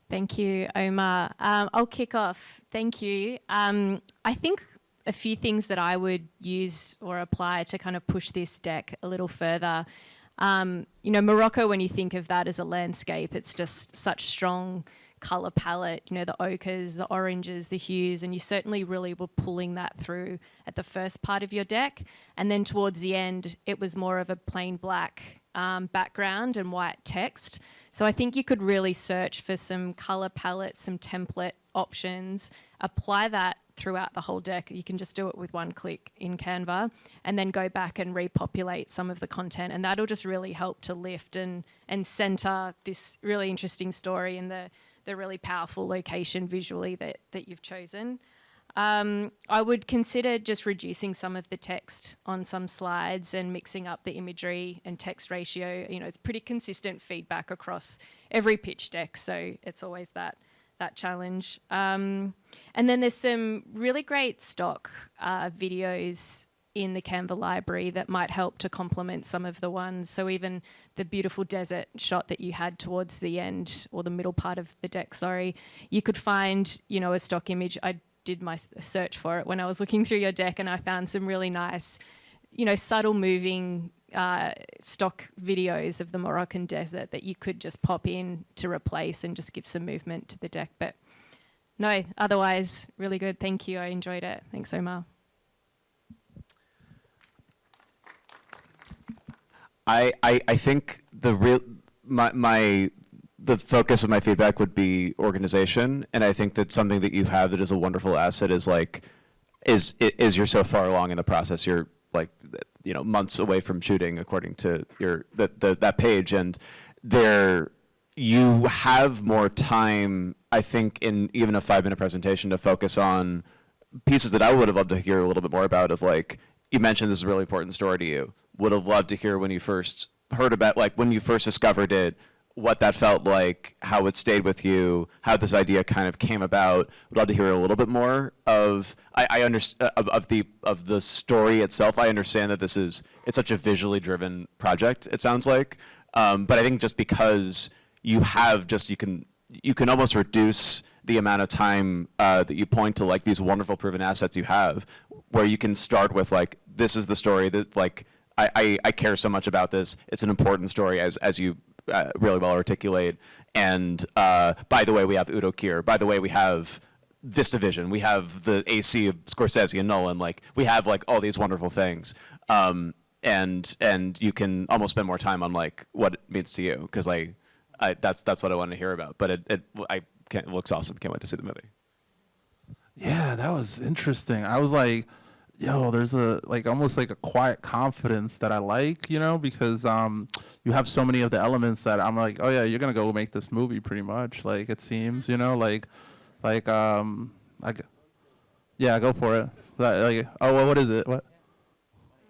Thank you, Omar. I'll kick off. Thank you. I think a few things that I would use or apply to kind of push this deck a little further. Morocco, when you think of that as a landscape, it's just such strong color palette, the ochres, the oranges, the hues, and you certainly really were pulling that through at the first part of your deck. And then towards the end, it was more of a plain black background and white text. So I think you could really search for some color palettes, some template options, apply that throughout the whole deck. You can just do it with one click in Canva, and then go back and repopulate some of the content, and that'll just really help to lift and center this really interesting story in the really powerful location visually that you've chosen. I would consider just reducing some of the text on some slides and mixing up the imagery and text ratio. It's pretty consistent feedback across every pitch deck, so it's always that challenge. And then there's some really great stock videos in the Canva library that might help to complement some of the ones. So even the beautiful desert shot that you had towards the end, or the middle part of the deck, sorry, you could find, a stock image. I did my search for it when I was looking through your deck, and I found some really nice, subtle moving stock videos of the Moroccan desert that you could just pop in to replace and just give some movement to the deck. But no, otherwise, really good. Thank you. I enjoyed it. Thanks, Omar. I think the focus of my feedback would be organization, and I think that something that you have that is a wonderful asset is you're so far along in the process. You're months away from shooting, according to that page, and you have more time, I think, in even a 5-minute presentation to focus on pieces that I would have loved to hear a little bit more about. Of you mentioned this is a really important story to you. Would have loved to hear when you first heard about, when you first discovered it, what that felt like, how it stayed with you, how this idea kind of came about. Would love to hear a little bit more of of the story itself. I understand that it's such a visually driven project, it sounds like, but I think just because you can almost reduce the amount of time that you point to these wonderful proven assets you have, where you can start with this is the story that I care so much about this. It's an important story, as you really well articulate. And by the way, we have Udo Kier. By the way, we have VistaVision. We have the AC of Scorsese and Nolan. We have all these wonderful things. And you can almost spend more time on what it means to you, because that's what I want to hear about. But it looks awesome. Can't wait to see the movie. Yeah, that was interesting. I was like, yo, there's almost a quiet confidence that I like, because you have so many of the elements that I'm like, oh yeah, you're gonna go make this movie pretty much. It seems, yeah, go for it. Oh, well, what is it? What?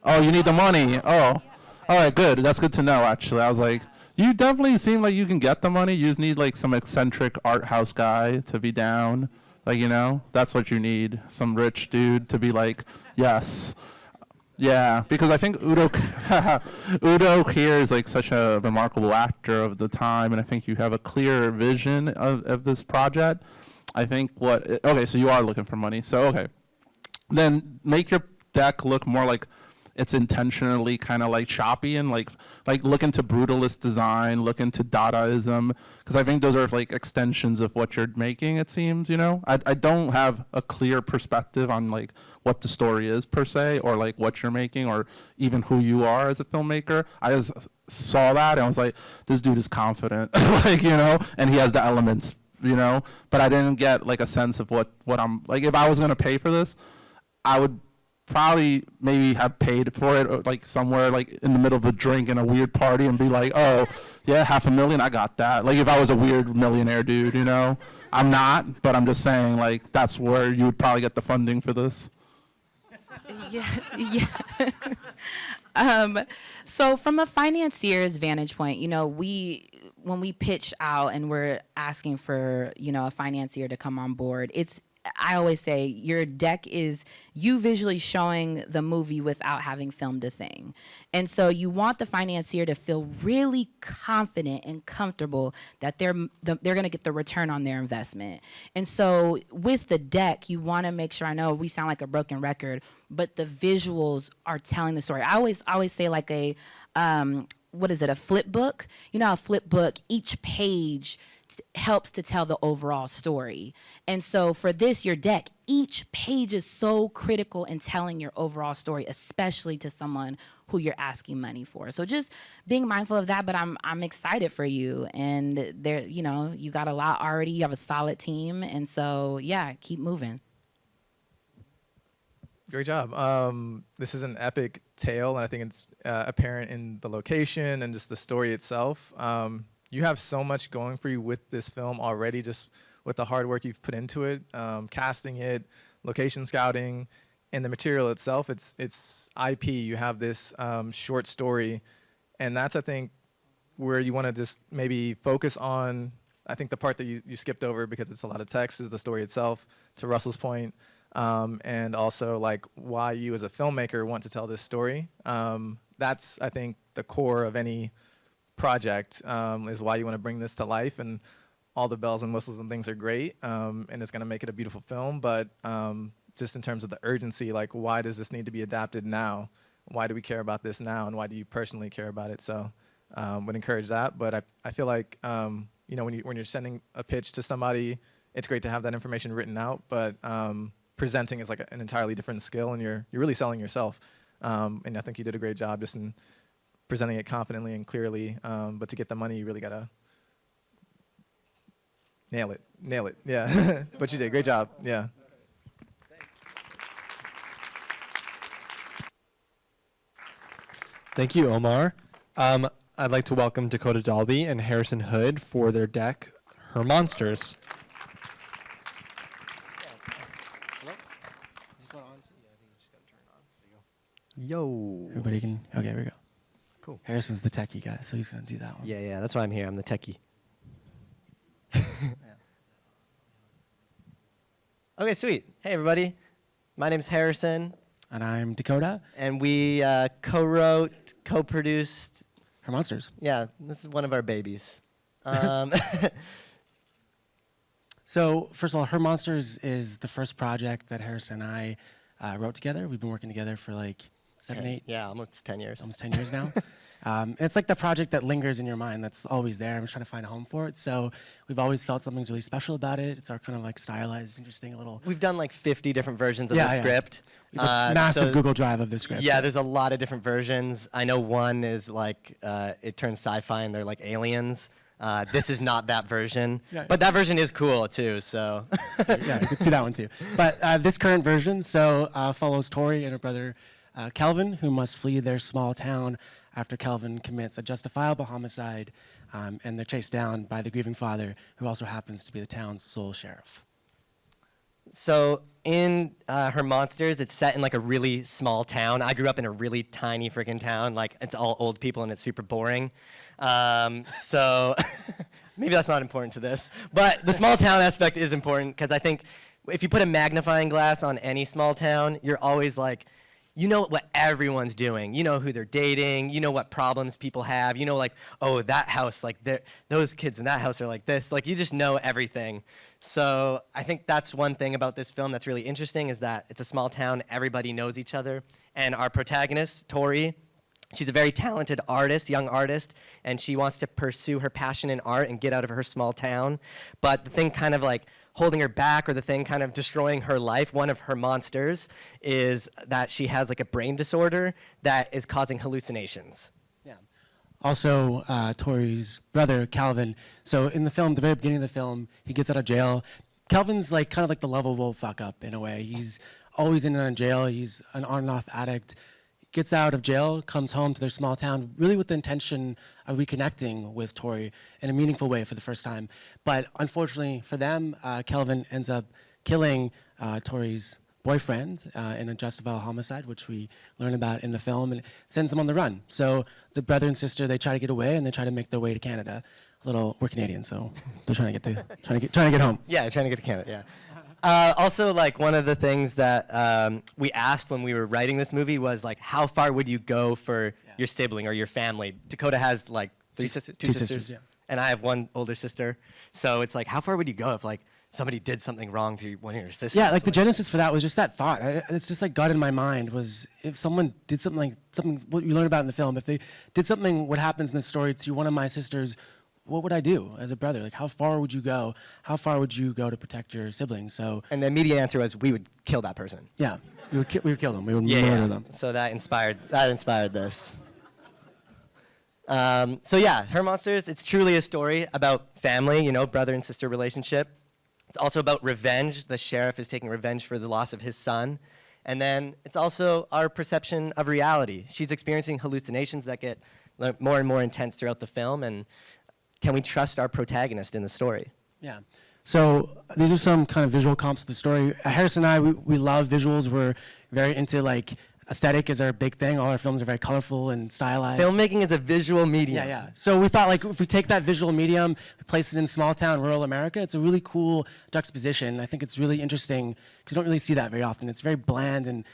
Oh, you need the money. Oh, all right, good. That's good to know. Actually, I was like, you definitely seem like you can get the money. You just need some eccentric art house guy to be down. That's what you need. Some rich dude to be yes. Yeah, because I think Udo Kier is such a remarkable actor of the time, and I think you have a clear vision of this project. I think okay, so you are looking for money. So, okay. Then make your deck look more it's intentionally kind of like choppy and like look into brutalist design, look into Dadaism, because I think those are like extensions of what you're making, it seems, you know? I don't have a clear perspective on like what the story is per se, or like what you're making, or even who you are as a filmmaker. I just saw that and I was like, this dude is confident, like, you know, and he has the elements, you know, but I didn't get like a sense of what I'm, like, if I was gonna pay for this, I would probably maybe have paid for it, or like somewhere like in the middle of a drink and a weird party and be like, oh yeah, $500,000, I got that. Like if I was a weird millionaire dude, you know. I'm not, but I'm just saying like that's where you would probably get the funding for this. Yeah. So from a financier's vantage point, you know, when we pitch out and we're asking for, you know, a financier to come on board, I always say your deck is you visually showing the movie without having filmed a thing. And so you want the financier to feel really confident and comfortable that they're going to get the return on their investment. And so with the deck, you want to make sure, I know we sound like a broken record, but the visuals are telling the story. I always say like a flip book? You know, a flip book, each page helps to tell the overall story. And so for this, your deck, each page is so critical in telling your overall story, especially to someone who you're asking money for. So just being mindful of that, but I'm excited for you. And there, you know, you got a lot already, you have a solid team. And so, yeah, keep moving. Great job. This is an epic tale, and I think it's apparent in the location and just the story itself. You have so much going for you with this film already, just with the hard work you've put into it, casting it, location scouting, and the material itself. It's IP. You have this short story, and that's, I think, where you want to just maybe focus on. I think the part that you skipped over because it's a lot of text is the story itself, to Russell's point, and also like why you as a filmmaker want to tell this story. That's, I think, the core of any project, is why you want to bring this to life, and all the bells and whistles and things are great, and it's going to make it a beautiful film, but just in terms of the urgency, like why does this need to be adapted now? Why do we care about this now, and why do you personally care about it? So would encourage that, but I feel like you know, when you're sending a pitch to somebody, it's great to have that information written out, but presenting is like an entirely different skill, and you're really selling yourself, and I think you did a great job just in presenting it confidently and clearly, but to get the money, you really gotta nail it, yeah. But you did, great job, yeah. Thank you, Omar. I'd like to welcome Dakota Dalby and Harrison Hood for their deck, Her Monsters. Yo. Everybody can, okay, here we go. Cool. Harrison's the techie guy, so he's gonna do that one. Yeah, that's why I'm here. I'm the techie. Okay, sweet. Hey, everybody. My name's Harrison. And I'm Dakota. And we co-wrote, co-produced Her Monsters. Yeah, this is one of our babies. So, first of all, Her Monsters is the first project that Harrison and I wrote together. We've been working together for like 7, 8. Yeah, almost 10 years. Almost 10 years now. And it's like the project that lingers in your mind, that's always there. I'm trying to find a home for it. So we've always felt something's really special about it. It's our kind of like stylized, interesting little... We've done like 50 different versions of the script. Massive Google Drive of the script. Yeah, there's a lot of different versions. I know one is like, it turns sci-fi and they're like aliens. This is not that version. Yeah. But that version is cool too, so. Yeah, you could see that one too. But this current version follows Tori and her brother Calvin, who must flee their small town after Calvin commits a justifiable homicide, and they're chased down by the grieving father, who also happens to be the town's sole sheriff. So in Her Monsters, it's set in like a really small town. I grew up in a really tiny freaking town. Like, it's all old people and it's super boring. So maybe that's not important to this. But the small town aspect is important, because I think if you put a magnifying glass on any small town, you're always like, you know what everyone's doing. You know who they're dating. You know what problems people have. You know, like, oh, that house, like, those kids in that house are like this. Like, you just know everything. So I think that's one thing about this film that's really interesting is that it's a small town, everybody knows each other. And our protagonist, Tori, she's a very talented artist, young artist, and she wants to pursue her passion in art and get out of her small town. But the thing kind of like holding her back, or the thing kind of destroying her life, one of her monsters, is that she has like a brain disorder that is causing hallucinations. Also, Tori's brother, Calvin. So in the film, the very beginning of the film, he gets out of jail. Calvin's like kind of like the lovable fuck up in a way. He's always in and out of jail. He's an on and off addict. Gets out of jail, comes home to their small town, really with the intention of reconnecting with Tori in a meaningful way for the first time. But unfortunately for them, Calvin ends up killing Tori's boyfriend in a justifiable homicide, which we learn about in the film, and sends them on the run. So the brother and sister, they try to get away, and they try to make their way to Canada. We're Canadian, so they're trying to get home. Yeah, trying to get to Canada. Yeah. Also, like one of the things that we asked when we were writing this movie was like, how far would you go for your sibling or your family? Dakota has like two sisters, yeah. And I have one older sister. So it's like, how far would you go if like somebody did something wrong to one of your sisters? Yeah, like the genesis for that was just that thought. It's just like got in my mind was if someone did something what you learn about in the film, if they did something, what happens in the story to one of my sisters, what would I do as a brother? Like, how far would you go? How far would you go to protect your siblings? So, and the immediate answer was, we would kill that person. Yeah, we would kill them. We would murder them. So that inspired this. So yeah, Her Monsters, it's truly a story about family, you know, brother and sister relationship. It's also about revenge. The sheriff is taking revenge for the loss of his son. And then it's also our perception of reality. She's experiencing hallucinations that get more and more intense throughout the film. And can we trust our protagonist in the story? Yeah. So these are some kind of visual comps to the story. Harrison and I, we love visuals. We're very into like aesthetic is our big thing. All our films are very colorful and stylized. Filmmaking is a visual medium. Yeah, yeah. So we thought like if we take that visual medium, place it in small town, rural America, it's a really cool juxtaposition. I think it's really interesting because you don't really see that very often. It's very bland, and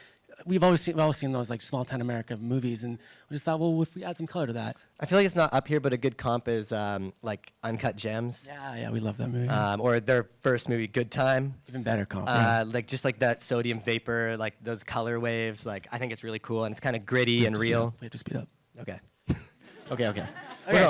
we've always seen those like small town America movies, and we just thought, well, if we add some color to that. I feel like it's not up here, but a good comp is like Uncut Gems. Yeah, we love that movie. Or their first movie, Good Time. Even better comp. Like just like that sodium vapor, like those color waves. Like I think it's really cool, and it's kind of gritty and real. We have to speed up. Okay. okay. Okay, We're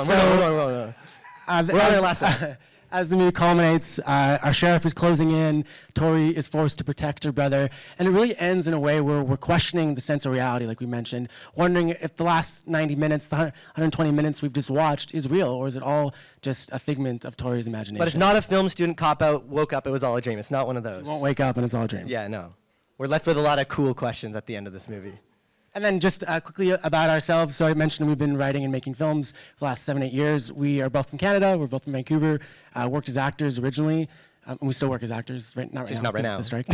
on our last one. As the movie culminates, our sheriff is closing in. Tori is forced to protect her brother. And it really ends in a way where we're questioning the sense of reality, like we mentioned, wondering if the last 90 minutes, the 120 minutes we've just watched is real, or is it all just a figment of Tori's imagination? But it's not a film student cop-out, woke up, it was all a dream. It's not one of those. You won't wake up and it's all a dream. Yeah, no. We're left with a lot of cool questions at the end of this movie. And then just quickly about ourselves. So I mentioned we've been writing and making films for the last 7, 8 years. We are both from Canada. We're both from Vancouver. Worked as actors originally. And we still work as actors, not right now. The strike.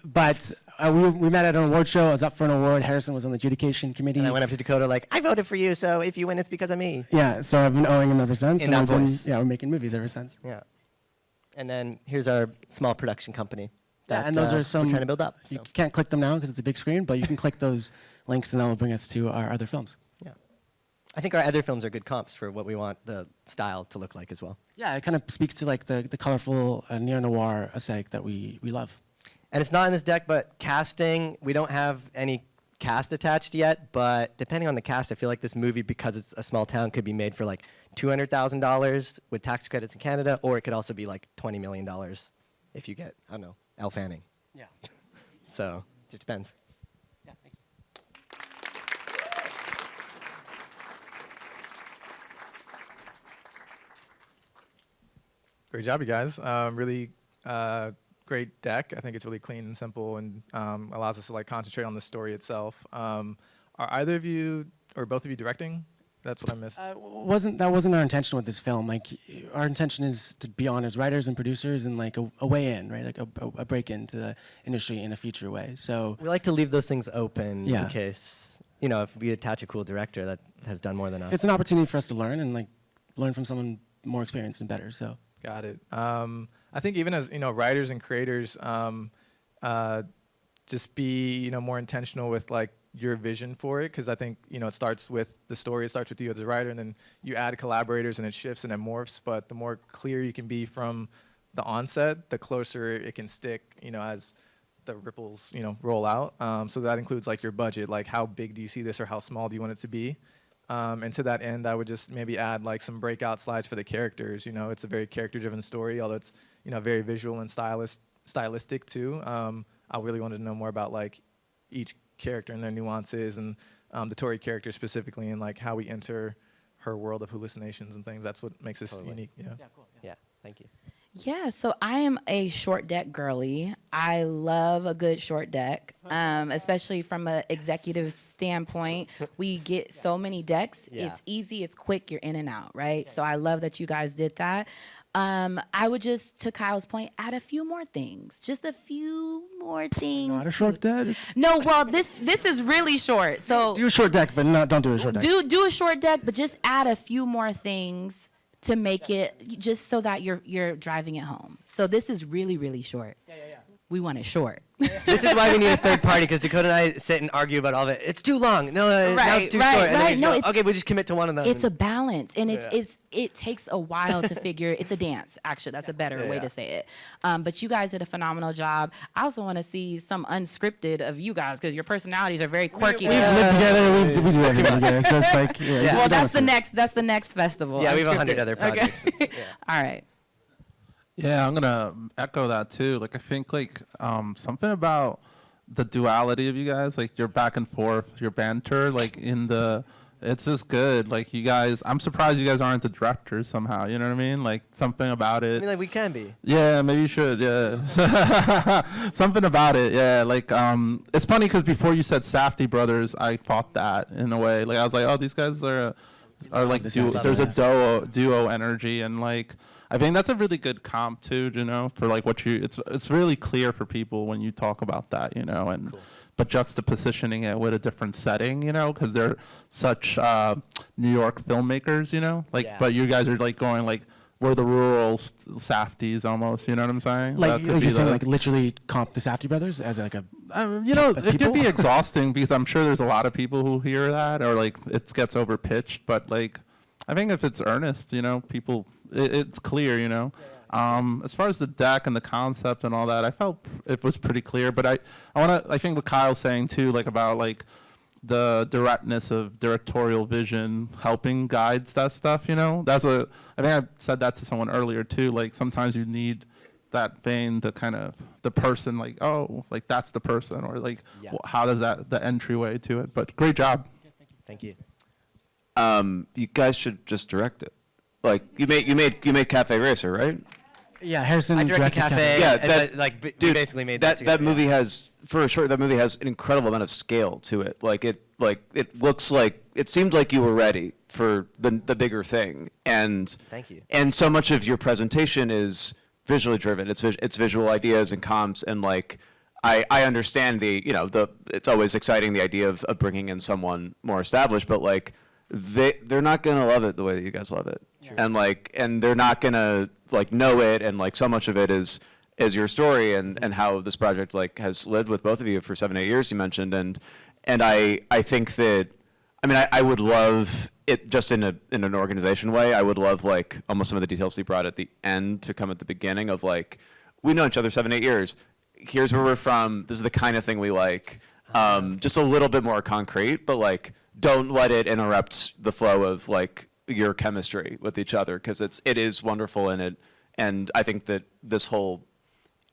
But we met at an award show. I was up for an award. Harrison was on the adjudication committee. And I went up to Dakota like, I voted for you, so if you win, it's because of me. Yeah, so I've been owing him ever since. In that voice. We're making movies ever since. Yeah. And then here's our small production company. Yeah, and those are some we're trying to build up. You can't click them now because it's a big screen, but you can click those links and that will bring us to our other films. Yeah. I think our other films are good comps for what we want the style to look like as well. Yeah, it kind of speaks to like the colorful neo-noir aesthetic that we love. And it's not in this deck, but casting, we don't have any cast attached yet, but depending on the cast, I feel like this movie, because it's a small town, could be made for like $200,000 with tax credits in Canada, or it could also be like $20 million if you get, I don't know, Elle Fanning. Yeah. So, just depends. Yeah, thank you. Great job, you guys. Really great deck. I think it's really clean and simple, and allows us to like concentrate on the story itself. Are either of you or both of you directing? That's what I missed. That wasn't our intention with this film. Like, our intention is to be on as writers and producers and like a way in, right? Like a break into the industry in a future way. So we like to leave those things open Yeah. in case, you know, if we attach a cool director that has done more than us. it's an opportunity for us to learn and like learn from someone more experienced and better. So Got it. I think even as writers and creators, just be more intentional with like your vision for it, because I think it starts with the story. It starts with you as a writer, and then you add collaborators, and it shifts and it morphs. But the more clear you can be from the onset, the closer it can stick, as the ripples, roll out. So that includes like your budget, like how big do you see this or how small do you want it to be? And to that end, I would just maybe add like some breakout slides for the characters. It's a very character-driven story, although it's very visual and stylistic too. I really wanted to know more about like each character and their nuances, and the Tori character specifically, and like how we enter her world of hallucinations and things. That's what makes us unique. Yeah. Yeah, cool. Yeah, thank you. Yeah, so I am a short deck girly. I love a good short deck, especially from an executive standpoint. We get so many decks. Yeah. It's easy, it's quick, you're in and out, right? So I love that you guys did that. I would just, to Kyle's point, add a few more things. Just a few more things. Not a short deck. No, well, this is really short. So Do a short deck, but don't do a short deck. do a short deck, but just add a few more things to make it just so that you're driving it home. So this is really, really short. We want it short. This is why we need a third party, because Dakota and I sit and argue about all of it. It's too long. No, now it's too short. And then we just go, okay, we'll just commit to one of them. It's a balance, and it takes a while to figure. It's a dance, actually. That's a better way to say it. But you guys did a phenomenal job. I also want to see some unscripted of you guys, because your personalities are very quirky. We've lived together. We do everything together. So it's like, well, that's the next festival. Yeah, we have 100 unscripted. other projects. Okay. All right. Yeah, I'm gonna echo that too. Like, I think like something about the duality of you guys, like your back and forth, your banter, like it's just good. Like, you guys, I'm surprised you guys aren't the directors somehow. You know what I mean? Like, something about it. I mean, like, we can be. Yeah, maybe you should. Yeah, something about it. Yeah, like it's funny because before you said Safdie brothers, I thought that in a way. Like, I was like, oh, these guys are like there's a duo energy, and like, I think that's a really good comp too, for like what it's really clear for people when you talk about that, and cool. But juxtapositioning it with a different setting, because they're such New York filmmakers, like, Yeah. but you guys are like going like, we're the rural Safdies almost, you know what I'm saying? Like you're saying, like literally comp the Safdie brothers as like a. It could be exhausting because I'm sure there's a lot of people who hear that or like it gets overpitched, but like, I think if it's earnest, people. It's clear, As far as the deck and the concept and all that, I felt it was pretty clear. But I think what Kyle's saying too, like about like the directness of directorial vision helping guides that stuff. I think I said that to someone earlier too. Like, sometimes you need that vein, the kind of the person, like, oh, like that's the person, or like how does the entryway to it. But great job. Thank you. You guys should just direct it. Like, you made Cafe Racer, right? Yeah, Harrison I directed Cafe. Yeah, we dude, basically made that. That movie has, for sure, that movie has an incredible amount of scale to it. It looks like, it seemed like you were ready for the bigger thing. And Thank you. And so much of your presentation is visually driven. It's visual ideas and comps, and like, I understand it's always exciting, the idea of bringing in someone more established, but like, they're not gonna love it the way that you guys love it. True. And they're not gonna like know it, and like so much of it is your story and how this project like has lived with both of you for 7-8 years, you mentioned, and I think that, I mean, I would love it just in an organization way. I would love like almost some of the details you brought at the end to come at the beginning of like, we know each other 7-8 years, here's where we're from, this is the kind of thing we like, just a little bit more concrete, but like, don't let it interrupt the flow of like your chemistry with each other, because it is wonderful in it. And I think that this whole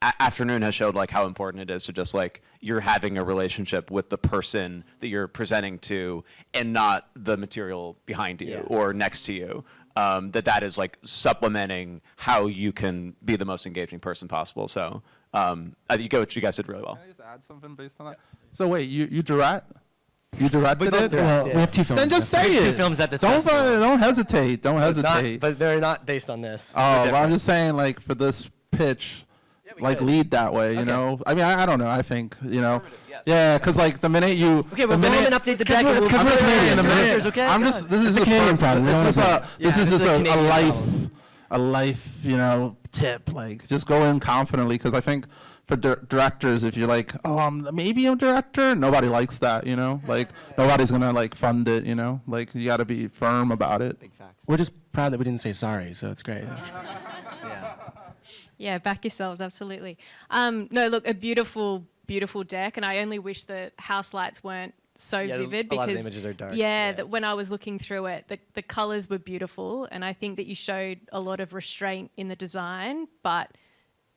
afternoon has showed like how important it is to just like, you're having a relationship with the person that you're presenting to, and not the material behind you or next to you. That is like supplementing how you can be the most engaging person possible. So I think you guys did really well. Can I just add something based on that? So wait, you direct? You directed it? Well, we have 2 films. Then just say it. 2 films at this Don't festival. don't hesitate. Don't hesitate. But they're not based on this. Oh, well, I'm just saying, like, for this pitch, like, lead that way, you know? I mean, I don't know. I think, yeah, because, like, the minute you... Okay, well, go home and update the deck. It's because we're Canadians, okay? I'm just... This is a Canadian problem. This is just a life, tip. Like, just go in confidently, because I think... For directors, if you're like, oh, maybe I'm a director, nobody likes that, Like, nobody's gonna like fund it, Like, you gotta be firm about it. Big facts. We're just proud that we didn't say sorry, so it's great. Yeah. Yeah, back yourselves, absolutely. No, look, a beautiful, beautiful deck, and I only wish the house lights weren't so Yeah, vivid a because lot of the images are dark. Yeah, that when I was looking through it, the colors were beautiful, and I think that you showed a lot of restraint in the design, but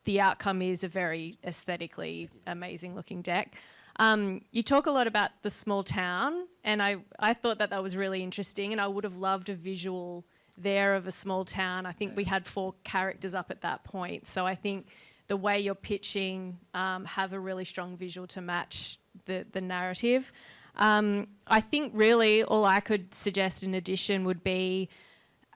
the outcome is a very aesthetically amazing looking deck. You talk a lot about the small town, and I thought that was really interesting, and I would have loved a visual there of a small town. I think we had 4 characters up at that point, so I think the way you're pitching have a really strong visual to match the narrative. I think really all I could suggest in addition would be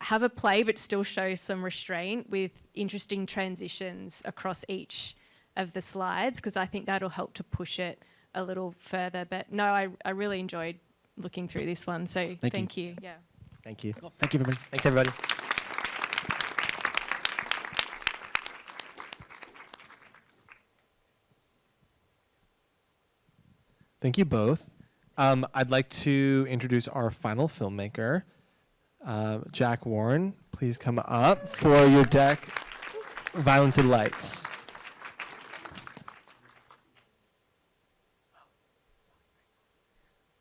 have a play but still show some restraint with interesting transitions across each of the slides, because I think that'll help to push it a little further. But no, I really enjoyed looking through this one, so thank you. Yeah. Thank you. Cool. Thank you, everybody. Thanks, everybody. Thank you both. I'd like to introduce our final filmmaker, Jack Warren. Please come up for your deck, Violent Delights.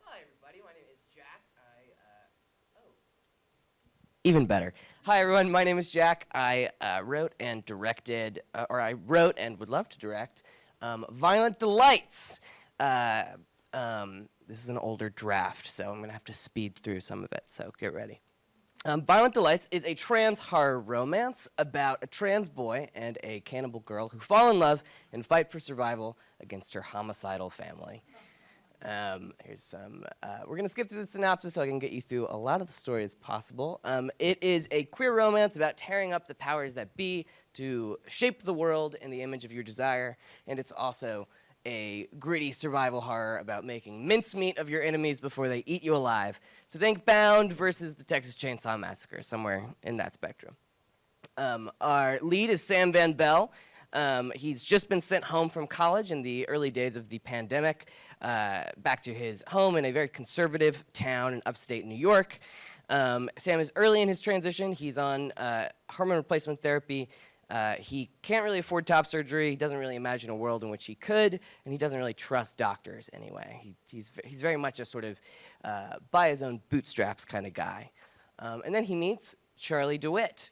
Hi, everybody. My name is Jack. Even better. Hi, everyone. My name is Jack. I wrote and directed, or I wrote and would love to direct, Violent Delights. This is an older draft, so I'm going to have to speed through some of it, so get ready. Violent Delights is a trans horror romance about a trans boy and a cannibal girl who fall in love and fight for survival against her homicidal family. Here's some, we're going to skip through the synopsis so I can get you through a lot of the story as possible. It is a queer romance about tearing up the powers that be to shape the world in the image of your desire, and it's also a gritty survival horror about making mincemeat of your enemies before they eat you alive. So think Bound versus the Texas Chainsaw Massacre, somewhere in that spectrum. Our lead is Sam Van Bell. He's just been sent home from college in the early days of the pandemic, back to his home in a very conservative town in upstate New York. Sam is early in his transition. He's on hormone replacement therapy. He can't really afford top surgery. He doesn't really imagine a world in which he could, and he doesn't really trust doctors anyway. He's very much a sort of by his own bootstraps kind of guy. And then he meets Charlie DeWitt.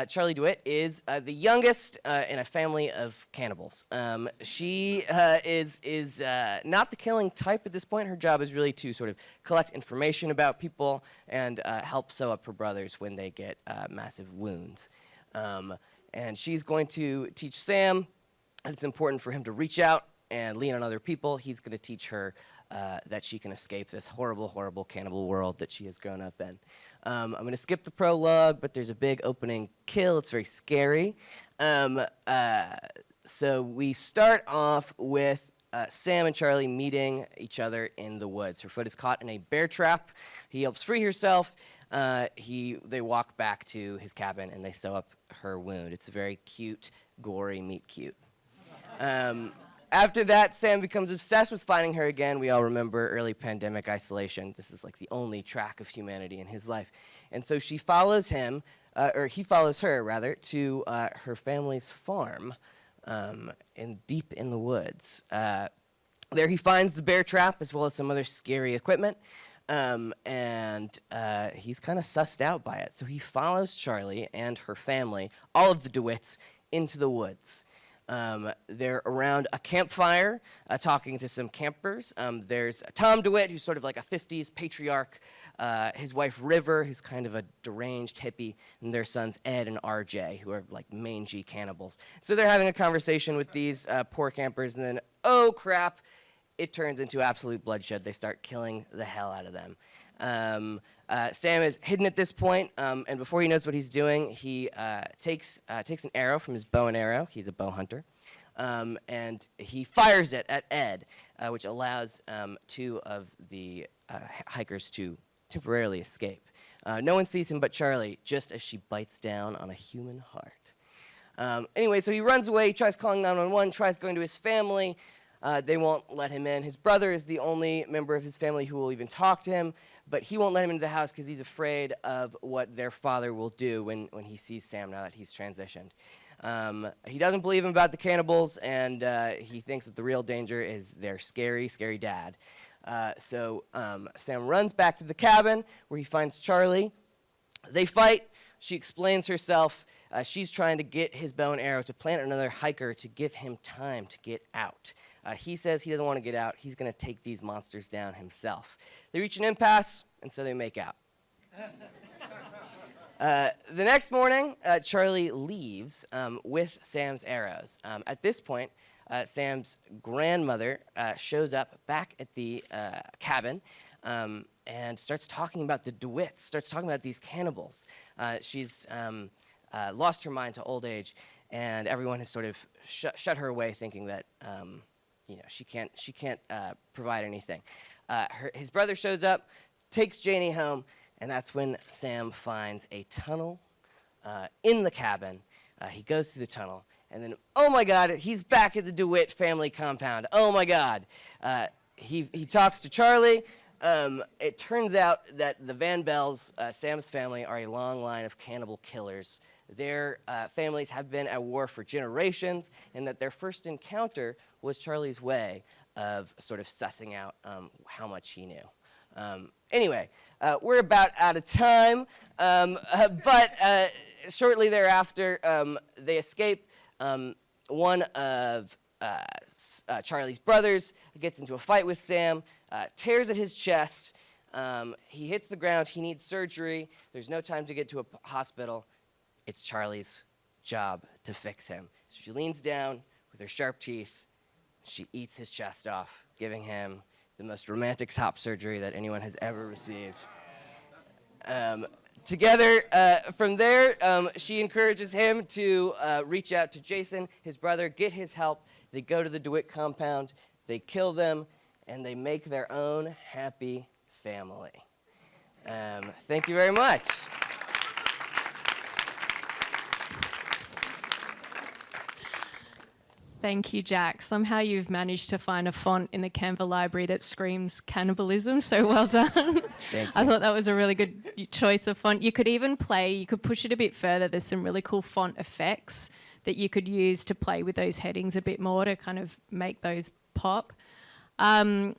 Charlie DeWitt is the youngest in a family of cannibals. She is not the killing type at this point. Her job is really to sort of collect information about people and help sew up her brothers when they get massive wounds. And she's going to teach Sam that it's important for him to reach out and lean on other people. He's going to teach her that she can escape this horrible, horrible cannibal world that she has grown up in. I'm going to skip the prologue, but there's a big opening kill. It's very scary. So we start off with Sam and Charlie meeting each other in the woods. Her foot is caught in a bear trap. He helps free herself. They walk back to his cabin and they sew up her wound. It's a very cute, gory meet cute. After that, Sam becomes obsessed with finding her again. We all remember early pandemic isolation. This is like the only track of humanity in his life. And so she follows him, or he follows her, rather, to her family's farm deep in the woods. There he finds the bear trap as well as some other scary equipment. And he's kind of sussed out by it. So he follows Charlie and her family, all of the DeWitts, into the woods. They're around a campfire talking to some campers. There's Tom DeWitt, who's sort of like a 50s patriarch, his wife River, who's kind of a deranged hippie, and their sons Ed and RJ, who are like mangy cannibals. So they're having a conversation with these poor campers, and then, oh crap, it turns into absolute bloodshed. They start killing the hell out of them. Sam is hidden at this point, and before he knows what he's doing, he takes an arrow from his bow and arrow. He's a bow hunter. And he fires it at Ed, which allows 2 of the hikers to temporarily escape. No one sees him but Charlie, just as she bites down on a human heart. Anyway, so he runs away, he tries calling 911, tries going to his family. They won't let him in. His brother is the only member of his family who will even talk to him, but he won't let him into the house because he's afraid of what their father will do when he sees Sam now that he's transitioned. He doesn't believe him about the cannibals, and he thinks that the real danger is their scary, scary dad. So Sam runs back to the cabin where he finds Charlie. They fight. She explains herself. She's trying to get his bow and arrow to plant another hiker to give him time to get out. He says he doesn't want to get out. He's going to take these monsters down himself. They reach an impasse, and so they make out. The next morning, Charlie leaves with Sam's arrows. At this point, Sam's grandmother shows up back at the cabin and starts talking about the DeWitts, starts talking about these cannibals. She's lost her mind to old age, and everyone has sort of shut her away, thinking that she can't provide anything. His brother shows up, takes Janie home, and that's when Sam finds a tunnel in the cabin. He goes through the tunnel, and then, oh my God, he's back at the DeWitt family compound. Oh my God. He talks to Charlie. It turns out that the Van Bells, Sam's family, are a long line of cannibal killers. Their families have been at war for generations, and that their first encounter was Charlie's way of sort of sussing out how much he knew. Anyway, we're about out of time, but shortly thereafter, they escape. One of Charlie's brothers gets into a fight with Sam, tears at his chest. He hits the ground. He needs surgery. There's no time to get to a hospital. It's Charlie's job to fix him. So she leans down with her sharp teeth. She eats his chest off, giving him the most romantic top surgery that anyone has ever received. Together, from there, she encourages him to reach out to Jason, his brother, get his help. They go to the DeWitt compound, they kill them, and they make their own happy family. Thank you very much. Thank you, Jack. Somehow you've managed to find a font in the Canva library that screams cannibalism, so well done. Thank you. I thought that was a really good choice of font. You could even you could push it a bit further. There's some really cool font effects that you could use to play with those headings a bit more to kind of make those pop. I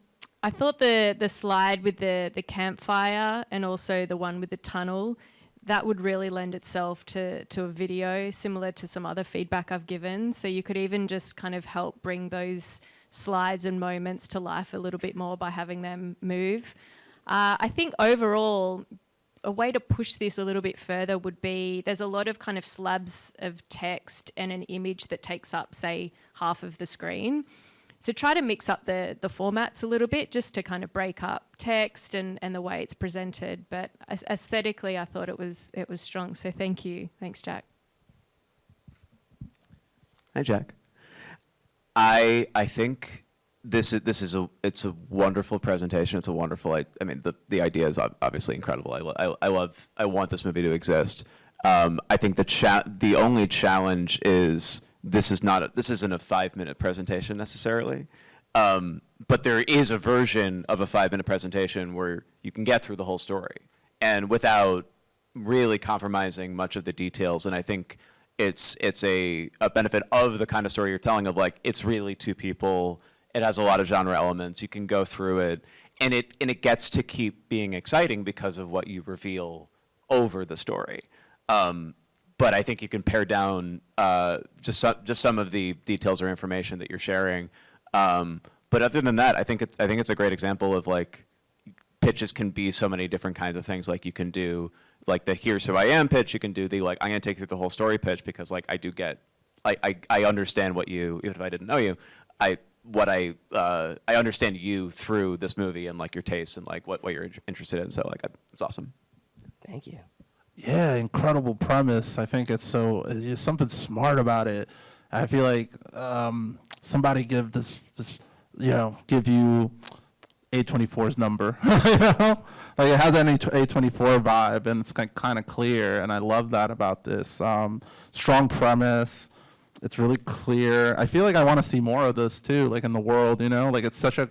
thought the slide with the campfire and also the one with the tunnel, that would really lend itself to a video similar to some other feedback I've given. So you could even just kind of help bring those slides and moments to life a little bit more by having them move. I think overall, a way to push this a little bit further would be, there's a lot of kind of slabs of text and an image that takes up, say, half of the screen. So try to mix up the formats a little bit just to kind of break up text and the way it's presented. But aesthetically, I thought it was strong. So thank you. Thanks, Jack. Hi, Jack. I think it's a wonderful presentation. It's a wonderful. I mean, the idea is obviously incredible. I want this movie to exist. I think the only challenge is this isn't a 5-minute presentation necessarily, but there is a version of a 5-minute presentation where you can get through the whole story and without really compromising much of the details. And I think it's a benefit of the kind of story you're telling of like, it's really two people. It has a lot of genre elements. You can go through it, and it gets to keep being exciting because of what you reveal over the story. But I think you can pare down just some of the details or information that you're sharing. But other than that, I think it's a great example of like pitches can be so many different kinds of things. Like you can do like the "Here's Who I Am" pitch. You can do the like I'm going to take you through the whole story pitch because like I understand what you, even if I didn't know you, I understand you through this movie and like your tastes and like what you're interested in. So like it's awesome. Thank you. Yeah, incredible premise. I think it's there's something smart about it. I feel like somebody give give you A24's number. You know? Like it has an A24 vibe, and it's kind of clear, and I love that about this. Strong premise. It's really clear. I feel like I want to see more of this too, like in the world, you know? Like it's such a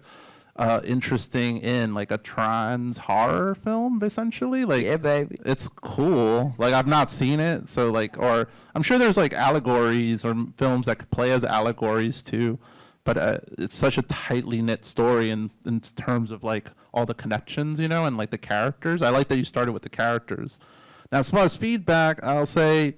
interesting in like a trans horror film, essentially. Like, Yeah, baby. it's cool. Like, I've not seen it, so like, or I'm sure there's like allegories or films that could play as allegories too. But it's such a tightly knit story in terms of like all the connections, you know, and like the characters. I like that you started with the characters. Now, as far as feedback, I'll say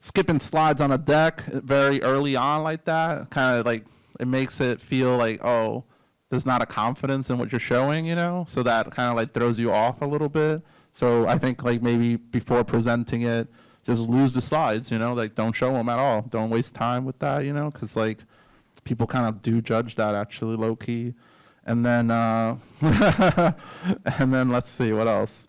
skipping slides on a deck very early on like that, kind of like, it makes it feel like, oh, there's not a confidence in what you're showing, you know? So that kind of like throws you off a little bit. So I think like maybe before presenting it, just lose the slides, you know? Like, don't show them at all. Don't waste time with that, you know? Because like people kind of do judge that actually low key. And then, and then let's see, what else?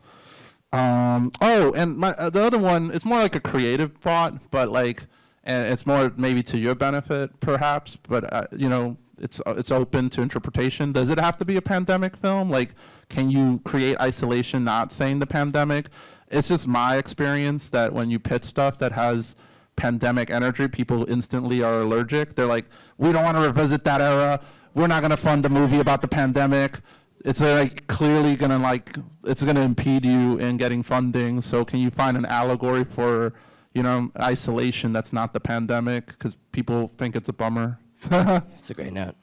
Oh, and the other one, it's more like a creative thought, but like, and it's more maybe to your benefit perhaps, but you know, it's open to interpretation. Does it have to be a pandemic film? Like, can you create isolation not saying the pandemic? It's just my experience that when you pitch stuff that has pandemic energy, people instantly are allergic. They're like, we don't want to revisit that era. We're not going to fund a movie about the pandemic. It's like clearly going to like, it's going to impede you in getting funding. So can you find an allegory for, you know, isolation that's not the pandemic? Because people think it's a bummer. That's a great note.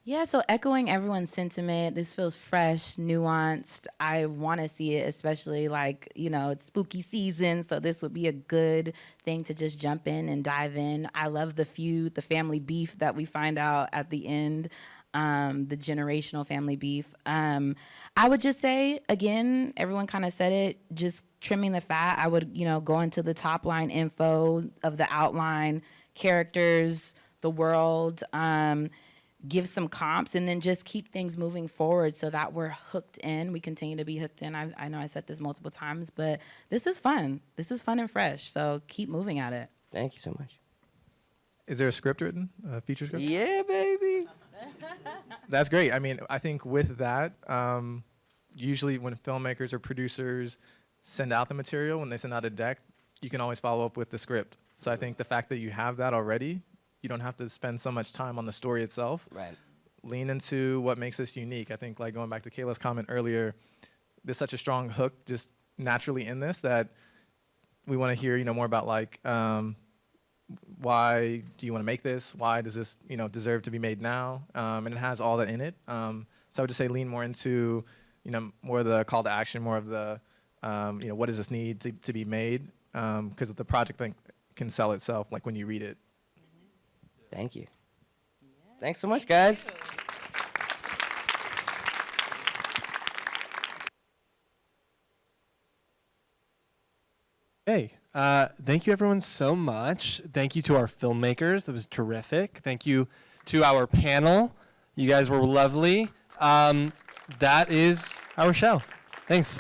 Yeah, so echoing everyone's sentiment, this feels fresh, nuanced. I want to see it, especially like, you know, it's spooky season, so this would be a good thing to just jump in and dive in. I love the feud, the family beef that we find out at the end, the generational family beef. I would just say, again, everyone kind of said it, just trimming the fat. I would, you know, go into the top line info of the outline, characters, the world, give some comps, and then just keep things moving forward so that we're hooked in. We continue to be hooked in. I know I said this multiple times, but this is fun. This is fun and fresh, so keep moving at it. Thank you so much. Is there a script written, a feature script? Yeah, baby. That's great. I mean, I think with that, usually when filmmakers or producers send out the material, when they send out a deck, you can always follow up with the script. So I think the fact that you have that already, you don't have to spend so much time on the story itself. Right. Lean into what makes this unique. I think, like going back to Kayla's comment earlier, there's such a strong hook just naturally in this that we want to hear, you know, more about like, why do you want to make this? Why does this, you know, deserve to be made now? And it has all that in it. So I would just say lean more into, you know, more of the call to action, more of the, you know, what does this need to be made? Because the project thing can sell itself, like when you read it. Thank you. Thanks so much, guys. Hey, thank you everyone so much. Thank you to our filmmakers. That was terrific. Thank you to our panel. You guys were lovely. That is our show. Thanks.